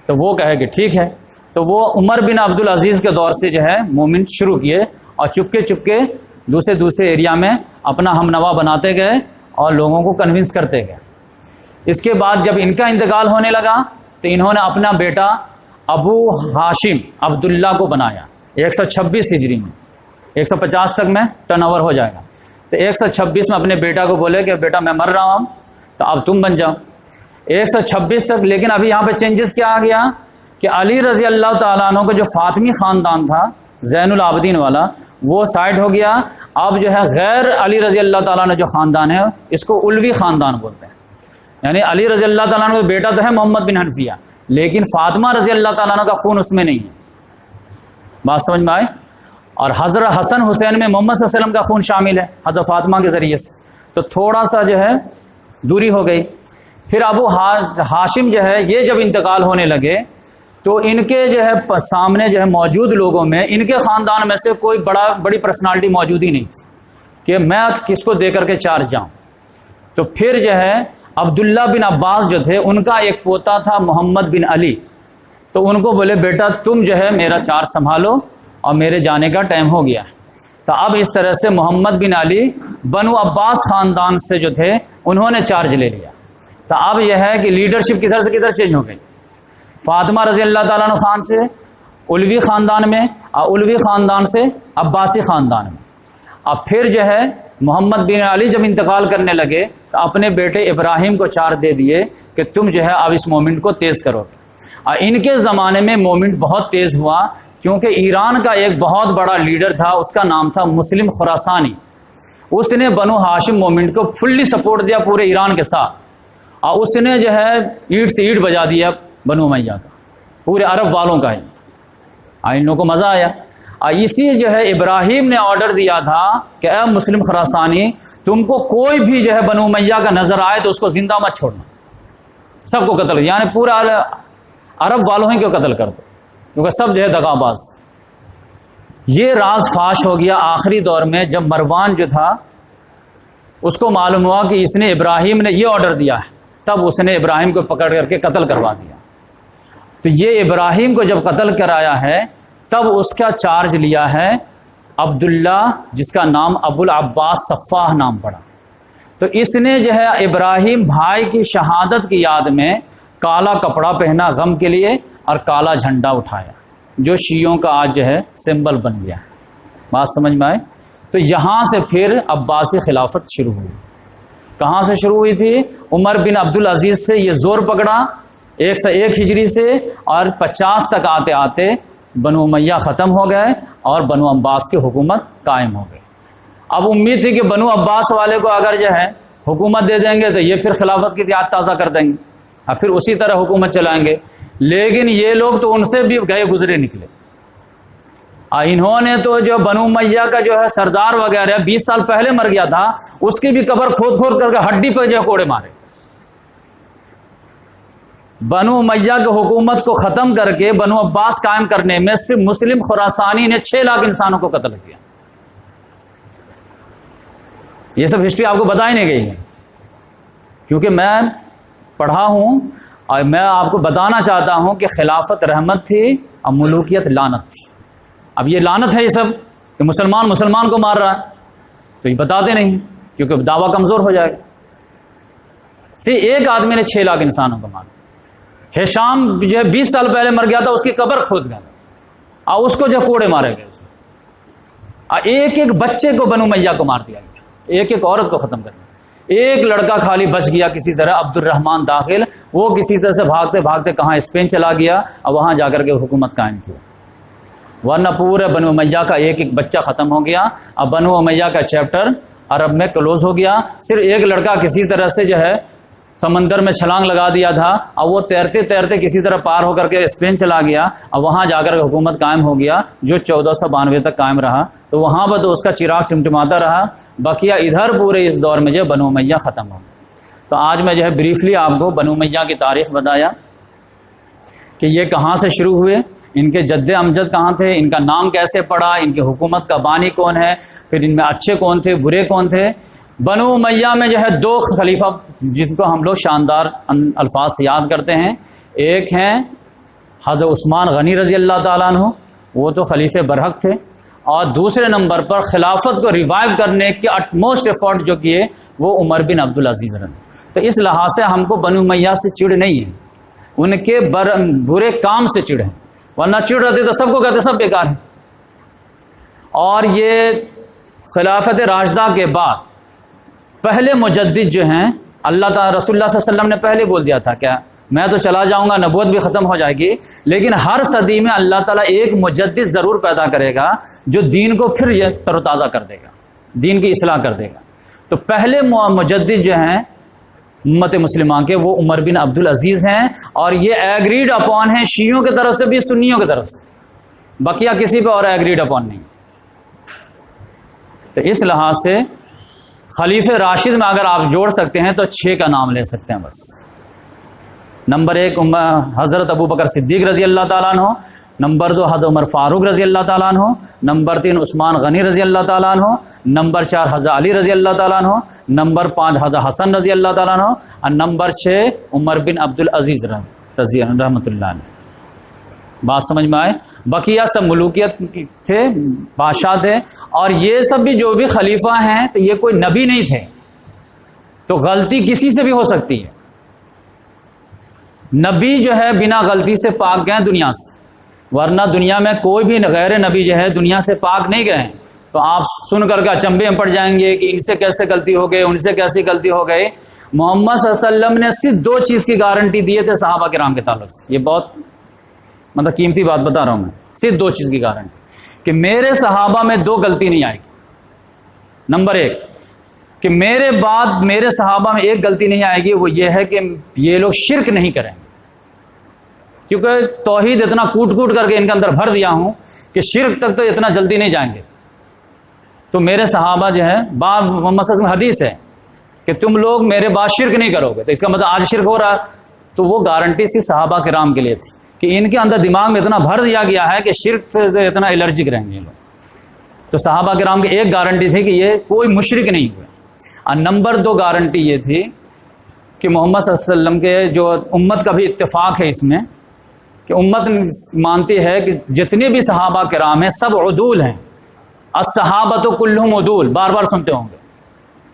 تو وہ کہے کہ ٹھیک ہے، تو وہ عمر بن عبدالعزیز کے دور سے جو ہے مومنٹ شروع کیے اور چپکے دوسرے ایریا میں اپنا ہم نوا بناتے گئے اور لوگوں کو کنونس کرتے گئے۔ اس کے بعد جب ان کا انتقال ہونے لگا تو انہوں نے اپنا بیٹا ابو ہاشم عبداللہ کو بنایا 126 ہجری میں، 150 تک میں ٹرن اوور ہو جائے گا۔ تو 126 میں اپنے بیٹا کو بولے کہ بیٹا میں مر رہا ہوں تو اب تم بن جاؤ 126 تک۔ لیکن ابھی یہاں پہ چینجز کیا آ گیا کہ علی رضی اللہ تعالیٰ عنہ کا جو فاطمی خاندان تھا زین العابدین والا وہ سائڈ ہو گیا، اب جو ہے غیر علی رضی اللہ تعالیٰ عنہ جو خاندان ہے اس کو الوی خاندان بولتے ہیں، یعنی علی رضی اللہ تعالیٰ عنہ کا بیٹا تو ہے محمد بن حنفیہ، لیکن فاطمہ رضی اللہ تعالیٰ عنہ کا خون اس میں نہیں ہے۔ بات سمجھ میں آئے؟ اور حضرت حسن حسین میں محمد صلی اللہ علیہ وسلم کا خون شامل ہے حضرت فاطمہ کے ذریعے سے، تو تھوڑا سا جو ہے دوری ہو گئی۔ پھر ابو ہاشم جو ہے یہ جب انتقال ہونے لگے تو ان کے جو ہے سامنے جو ہے موجود لوگوں میں ان کے خاندان میں سے کوئی بڑی پرسنالٹی موجود ہی نہیں تھی کہ میں کس کو دے کر کے چارج جاؤں۔ تو پھر جو ہے عبداللہ بن عباس جو تھے ان کا ایک پوتا تھا محمد بن علی، تو ان کو بولے بیٹا تم جو ہے میرا چارج سنبھالو اور میرے جانے کا ٹائم ہو گیا ہے۔ تو اب اس طرح سے محمد بن علی بنو عباس خاندان سے جو تھے انہوں نے چارج لے لیا۔ تو اب یہ ہے کہ لیڈرشپ کدھر سے کدھر چینج ہو گئی، فاطمہ رضی اللہ تعالیٰ عنہ خان سے الوی خاندان میں اور الوی خاندان سے عباسی خاندان میں۔ اب پھر جو ہے محمد بن علی جب انتقال کرنے لگے تو اپنے بیٹے ابراہیم کو چارج دے دیے کہ تم جو ہے اب اس مومنٹ کو تیز کرو۔ اور ان کے زمانے میں مومنٹ بہت تیز ہوا کیونکہ ایران کا ایک بہت بڑا لیڈر تھا، اس کا نام تھا مسلم خراسانی، اس نے بنو ہاشم مومنٹ کو فلی سپورٹ دیا پورے ایران کے ساتھ، اور اس نے جو ہے اینٹ سے اینٹ بجا دیا بنو امیہ کا، پورے عرب والوں کا ہی۔ ان لوگوں کو مزہ آیا، اور اسی جو ہے ابراہیم نے آرڈر دیا تھا کہ اے مسلم خراسانی تم کو کوئی بھی جو ہے بنو امیہ کا نظر آئے تو اس کو زندہ مت چھوڑنا، سب کو قتل، یعنی پورا عرب والوں ہی کو قتل کر دو کیونکہ سب جو ہے دغا باز۔ یہ راز فاش ہو گیا آخری دور میں جب مروان جو تھا اس کو معلوم ہوا کہ اس نے ابراہیم نے یہ آرڈر دیا ہے، تب اس نے ابراہیم کو پکڑ کر کے قتل کروا دیا۔ تو یہ ابراہیم کو جب قتل کرایا ہے تب اس کا چارج لیا ہے عبداللہ، جس کا نام ابو العباس صفاح نام پڑا۔ تو اس نے جو ہے ابراہیم بھائی کی شہادت کی یاد میں کالا کپڑا پہنا غم کے لیے اور کالا جھنڈا اٹھایا جو شیعوں کا آج جو ہے سمبل بن گیا. بات سمجھ میں آئے؟ تو یہاں سے پھر عباسی خلافت شروع ہوئی. کہاں سے شروع ہوئی تھی؟ عمر بن عبدالعزیز سے یہ زور پکڑا 101 ہجری سے، اور 50 تک آتے آتے بنو امیہ ختم ہو گئے اور بنو عباس کی حکومت قائم ہو گئی. اب امید تھی کہ بنو عباس والے کو اگر جو ہے حکومت دے دیں گے تو یہ پھر خلافت کی یاد تازہ کر دیں گے اور پھر اسی طرح حکومت چلائیں گے. لیکن یہ لوگ تو ان سے بھی گئے گزرے نکلے. انہوں نے تو جو بنو امیہ کا جو ہے سردار وغیرہ 20 سال پہلے مر گیا تھا، اس کی بھی قبر کھود کھود کر کے ہڈی پہ جو ہے کوڑے مارے. بنو امیہ کی حکومت کو ختم کر کے بنو عباس قائم کرنے میں صرف مسلم خراسانی نے 6 لاکھ انسانوں کو قتل کیا. یہ سب ہسٹری آپ کو بتائی نہیں گئی ہے، کیونکہ میں پڑھا ہوں اور میں آپ کو بتانا چاہتا ہوں کہ خلافت رحمت تھی اور ملوکیت لعنت تھی. اب یہ لعنت ہے یہ سب کہ مسلمان کو مار رہا ہے، تو یہ بتاتے نہیں کیونکہ دعویٰ کمزور ہو جائے گا. صرف ایک آدمی نے 6 لاکھ انسانوں کو مارا. ہشام جو ہے 20 سال پہلے مر گیا تھا، اس کی قبر کھود گیا اور اس کو جو کوڑے مارے گئے. اور ایک بچے کو بنو امیہ کو مار دیا گیا، ایک عورت کو ختم کر دیا. ایک لڑکا خالی بچ گیا کسی طرح، عبد الرحمن داخل، وہ کسی طرح سے بھاگتے بھاگتے کہاں اسپین چلا گیا اور وہاں جا کر کے حکومت قائم کی. ورنہ پورے بنو امیہ کا ایک بچہ ختم ہو گیا. اب بنو امیہ کا چیپٹر عرب میں کلوز ہو گیا. صرف ایک لڑکا کسی طرح سے جو ہے سمندر میں چھلانگ لگا دیا تھا اور وہ تیرتے تیرتے کسی طرح پار ہو کر کے اسپین چلا گیا اور وہاں جا کر حکومت قائم ہو گیا، جو 1492 تک قائم رہا. تو وہاں پر تو اس کا چراغ ٹمٹماتا رہا. بقیہ ادھر پورے اس دور میں جو بنو امیہ ختم ہو. تو آج میں جو ہے بریفلی آپ کو بنو امیہ کی تاریخ بتایا کہ یہ کہاں سے شروع ہوئے، ان کے جد امجد کہاں تھے، ان کا نام کیسے پڑا، ان کی حکومت کا بانی کون ہے، پھر ان میں اچھے کون تھے برے کون تھے. بنو امیہ میں جو ہے 2 خلیفہ جن کو ہم لوگ شاندار الفاظ سے یاد کرتے ہیں. ایک ہیں حضرت عثمان غنی رضی اللہ تعالیٰ عنہ، وہ تو خلیفہ برحق تھے، اور دوسرے نمبر پر خلافت کو ریوائیو کرنے کے اٹموسٹ ایفورٹ جو کیے وہ عمر بن عبدالعزیز رضی. تو اس لحاظ سے ہم کو بنو امیہ سے چڑ نہیں ہے، ان کے برے کام سے چڑ ہے، ورنہ چڑ رہتے تو سب کو کہتے سب بیکار ہیں. اور یہ خلافت راشدہ کے بعد پہلے مجدد جو ہیں، اللہ تعالیٰ رسول اللہ صلی اللہ علیہ وسلم نے پہلے بول دیا تھا کیا میں تو چلا جاؤں گا، نبوت بھی ختم ہو جائے گی، لیکن ہر صدی میں اللہ تعالیٰ ایک مجدد ضرور پیدا کرے گا جو دین کو پھر یہ تر و تازہ کر دے گا، دین کی اصلاح کر دے گا. تو پہلے مجدد جو ہیں امت مسلمہ کے وہ عمر بن عبدالعزیز ہیں، اور یہ ایگریڈ اپون ہیں شیعوں کی طرف سے بھی سنیوں کی طرف سے، بقیہ کسی پہ اور ایگریڈ اپون نہیں. تو اس لحاظ سے خلیفہ راشد میں اگر آپ جوڑ سکتے ہیں تو 6 کا نام لے سکتے ہیں بس. نمبر 1 حضرت ابو بکر صدیق رضی اللہ تعالیٰ عنہ، نمبر 2 حضرت عمر فاروق رضی اللہ تعالیٰ عنہ، نمبر 3 عثمان غنی رضی اللہ تعالیٰ عنہ، نمبر 4 حضرت علی رضی اللہ تعالیٰ عنہ، نمبر 5 حضرت حسن رضی اللہ تعالیٰ عنہ، اور نمبر 6 عمر بن عبدالعزیز رضی رحمۃ اللہ علیہ. بات سمجھ میں آئے؟ بقیہ سب ملوکیت تھے، بادشاہ تھے، اور یہ سب بھی جو بھی خلیفہ ہیں تو یہ کوئی نبی نہیں تھے. تو غلطی کسی سے بھی ہو سکتی ہے. نبی جو ہے بنا غلطی سے پاک گئے دنیا سے، ورنہ دنیا میں کوئی بھی غیر نبی جو ہے دنیا سے پاک نہیں گئے. تو آپ سن کر کے اچنبے میں پڑ جائیں گے کہ ان سے کیسے غلطی ہو گئی، ان سے کیسی غلطی ہو گئی. محمد صلی اللہ علیہ وسلم نے صرف 2 چیز کی گارنٹی دیے تھے صحابہ کرام کے تعلق سے. یہ بہت قیمتی بات بتا رہا ہوں میں. صرف 2 چیز کی گارنٹی کہ میرے صحابہ میں 2 غلطی نہیں آئے گی. نمبر 1 کہ میرے بعد میرے صحابہ میں 1 غلطی نہیں آئے گی، وہ یہ ہے کہ یہ لوگ شرک نہیں کریں، کیونکہ توحید اتنا کوٹ کوٹ کر کے ان کے اندر بھر دیا ہوں کہ شرک تک تو اتنا جلدی نہیں جائیں گے. تو میرے صحابہ جو ہے بعد محمد صلی اللہ علیہ وسلم حدیث ہے کہ تم لوگ میرے بعد شرک نہیں کرو گے. تو اس کا مطلب آج شرک ہو رہا ہے. تو وہ گارنٹی سی صحابہ کرام کے لیے تھی کہ ان کے اندر دماغ میں اتنا بھر دیا گیا ہے کہ شرک سے اتنا الرجک رہیں گے لوگ. تو صحابہ کرام کی ایک گارنٹی تھی کہ یہ کوئی مشرک نہیں ہوئے. اور نمبر 2 گارنٹی یہ تھی کہ محمد صلی اللہ علیہ وسلم کے جو امت کا بھی اتفاق ہے اس میں کہ امت مانتی ہے کہ جتنے بھی صحابہ کرام ہیں سب عدول ہیں. الصحابۃ کلہم عدول، بار بار سنتے ہوں گے.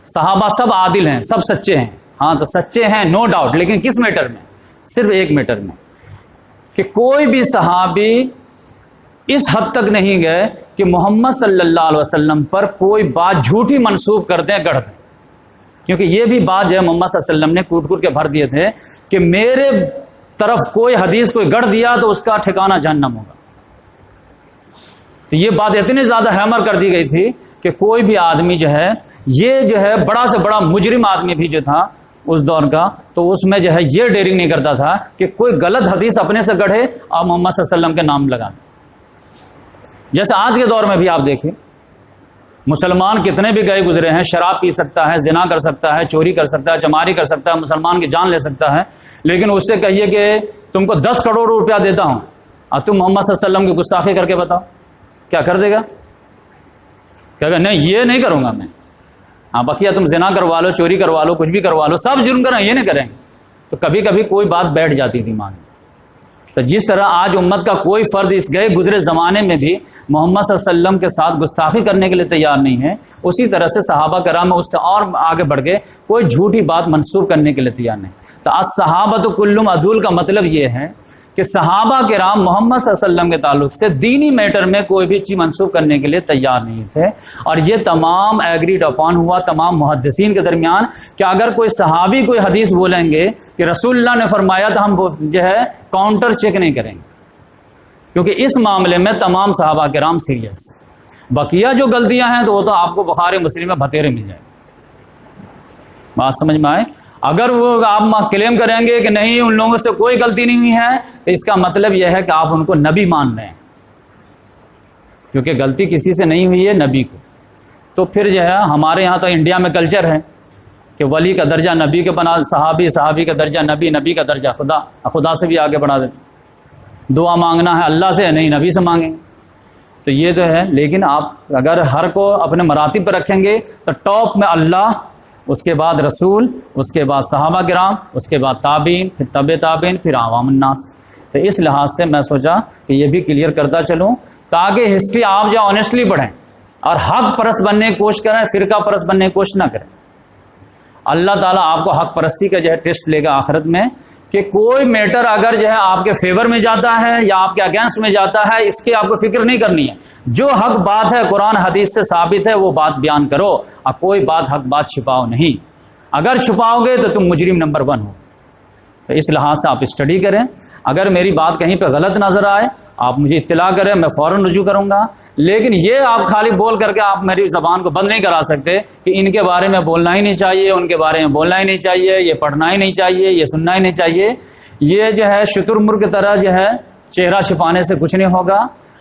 صحابہ سب عادل ہیں، سب سچے ہیں. ہاں تو سچے ہیں نو ڈاؤٹ، لیکن کس میٹر میں؟ صرف ایک میٹر میں کہ کوئی بھی صحابی اس حد تک نہیں گئے کہ محمد صلی اللہ علیہ وسلم پر کوئی بات جھوٹی منسوب کر دیں، گڑھ دیں، کیونکہ یہ بھی بات جو ہے محمد صلی اللہ علیہ وسلم نے کوٹ کوٹ کے بھر دیے تھے کہ میرے طرف کوئی حدیث کوئی گڑھ دیا تو اس کا ٹھکانہ جہنم ہوگا۔ تو یہ بات اتنی زیادہ ہیمر کر دی گئی تھی کہ کوئی بھی آدمی جو ہے، یہ جو ہے بڑا سے بڑا مجرم آدمی بھی جو تھا اس دور کا، تو اس میں جو ہے یہ ڈیرنگ نہیں کرتا تھا کہ کوئی غلط حدیث اپنے سے گڑھے اور محمد صلی اللہ علیہ وسلم کے نام لگا۔ جیسے آج کے دور میں بھی آپ دیکھیں، مسلمان کتنے بھی گئے گزرے ہیں، شراب پی سکتا ہے، زنا کر سکتا ہے، چوری کر سکتا ہے، چماری کر سکتا ہے، مسلمان کی جان لے سکتا ہے، لیکن اس سے کہیے کہ تم کو 10 کروڑ روپیہ دیتا ہوں اور تم محمد صلی اللہ علیہ وسلم کی گستاخی کر کے بتاؤ، کیا کر دے گا؟ کہے گا نہیں، یہ نہیں کروں گا میں۔ ہاں بقیہ تم زنا کروا لو، چوری کروا لو، کچھ بھی کروا لو، سب جرم کریں، یہ نہیں کریں گے۔ تو کبھی کبھی کوئی بات بیٹھ جاتی تھی مان۔ تو جس طرح آج امت کا کوئی فرد اس گئے گزرے زمانے میں بھی محمد صلی اللہ علیہ وسلم کے ساتھ گستاخی کرنے کے لیے تیار نہیں ہے، اسی طرح سے صحابہ کرام اس سے اور آگے بڑھ کے کوئی جھوٹی بات منسوب کرنے کے لیے تیار نہیں۔ تو الصحابۃ کلہم عدول کا مطلب یہ ہے کہ صحابہ کرام محمد صلی اللہ علیہ وسلم کے تعلق سے دینی میٹر میں کوئی بھی چیز منسوب کرنے کے لیے تیار نہیں تھے، اور یہ تمام ایگریڈ اپان ہوا تمام محدثین کے درمیان کہ اگر کوئی صحابی کوئی حدیث بولیں گے کہ رسول اللہ نے فرمایا تو ہم جو ہے کاؤنٹر چیک نہیں کریں گے، کیونکہ اس معاملے میں تمام صحابہ کرام سیریس۔ بقیہ جو غلطیاں ہیں تو وہ تو آپ کو بخاری مسلم میں بھتیرے مل جائے۔ بات سمجھ میں آئے؟ اگر وہ آپ کلیم کریں گے کہ نہیں ان لوگوں سے کوئی غلطی نہیں ہوئی ہے تو اس کا مطلب یہ ہے کہ آپ ان کو نبی مان رہے ہیں، کیونکہ غلطی کسی سے نہیں ہوئی ہے نبی کو۔ تو پھر جو ہے ہمارے یہاں تو انڈیا میں کلچر ہے کہ ولی کا درجہ نبی کے بنا، صحابی، صحابی کا درجہ نبی، نبی کا درجہ خدا، خدا سے بھی آگے بڑھا دیتے۔ دعا مانگنا ہے اللہ سے، نہیں نبی سے مانگیں۔ تو یہ تو ہے، لیکن آپ اگر ہر کو اپنے مراتب پر رکھیں گے تو ٹاپ میں اللہ، اس کے بعد رسول، اس کے بعد صحابہ کرام، اس کے بعد تابعین، پھر تبع تابعین، پھر عوام الناس۔ تو اس لحاظ سے میں سوچا کہ یہ بھی کلیئر کرتا چلوں تاکہ ہسٹری آپ جو آنیسٹلی پڑھیں اور حق پرست بننے کی کوشش کریں، فرقہ پرست بننے کی کوشش نہ کریں۔ اللہ تعالیٰ آپ کو حق پرستی کا جو ہے ٹیسٹ لے گا آخرت میں، کہ کوئی میٹر اگر جو ہے آپ کے فیور میں جاتا ہے یا آپ کے اگینسٹ میں جاتا ہے، اس کی آپ کو فکر نہیں کرنی ہے۔ جو حق بات ہے قرآن حدیث سے ثابت ہے وہ بات بیان کرو، اور کوئی بات حق بات چھپاؤ نہیں۔ اگر چھپاؤ گے تو تم مجرم نمبر 1 ہو۔ تو اس لحاظ سے آپ اسٹڈی کریں، اگر میری بات کہیں پہ غلط نظر آئے آپ مجھے اطلاع کریں، میں فوراً رجوع کروں گا۔ لیکن یہ آپ خالی بول کر کے آپ میری زبان کو بند نہیں کرا سکتے کہ ان کے بارے میں بولنا ہی نہیں چاہیے، ان کے بارے میں بولنا ہی نہیں چاہیے، یہ پڑھنا ہی نہیں چاہیے، یہ سننا ہی نہیں چاہیے۔ یہ جو ہے شتر مرغ کی طرح جو ہے چہرہ چھپانے سے کچھ نہیں ہوگا۔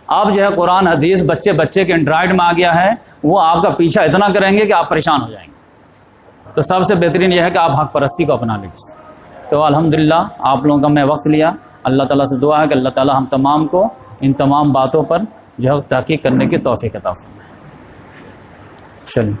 اب جو ہے قرآن حدیث بچے کے اینڈرائڈ میں آ گیا ہے، وہ آپ کا پیچھا اتنا کریں گے کہ آپ پریشان ہو جائیں گے۔ تو سب سے بہترین یہ ہے کہ آپ حق پرستی کو اپنا لیجیے۔ تو الحمدللہ آپ لوگوں کا میں وقت لیا، اللہ تعالیٰ سے دعا ہے کہ اللہ تعالیٰ ہم تمام کو ان تمام باتوں پر جو ہے تحقیق کرنے کی توفیق عطا فرمائے۔ چلیے۔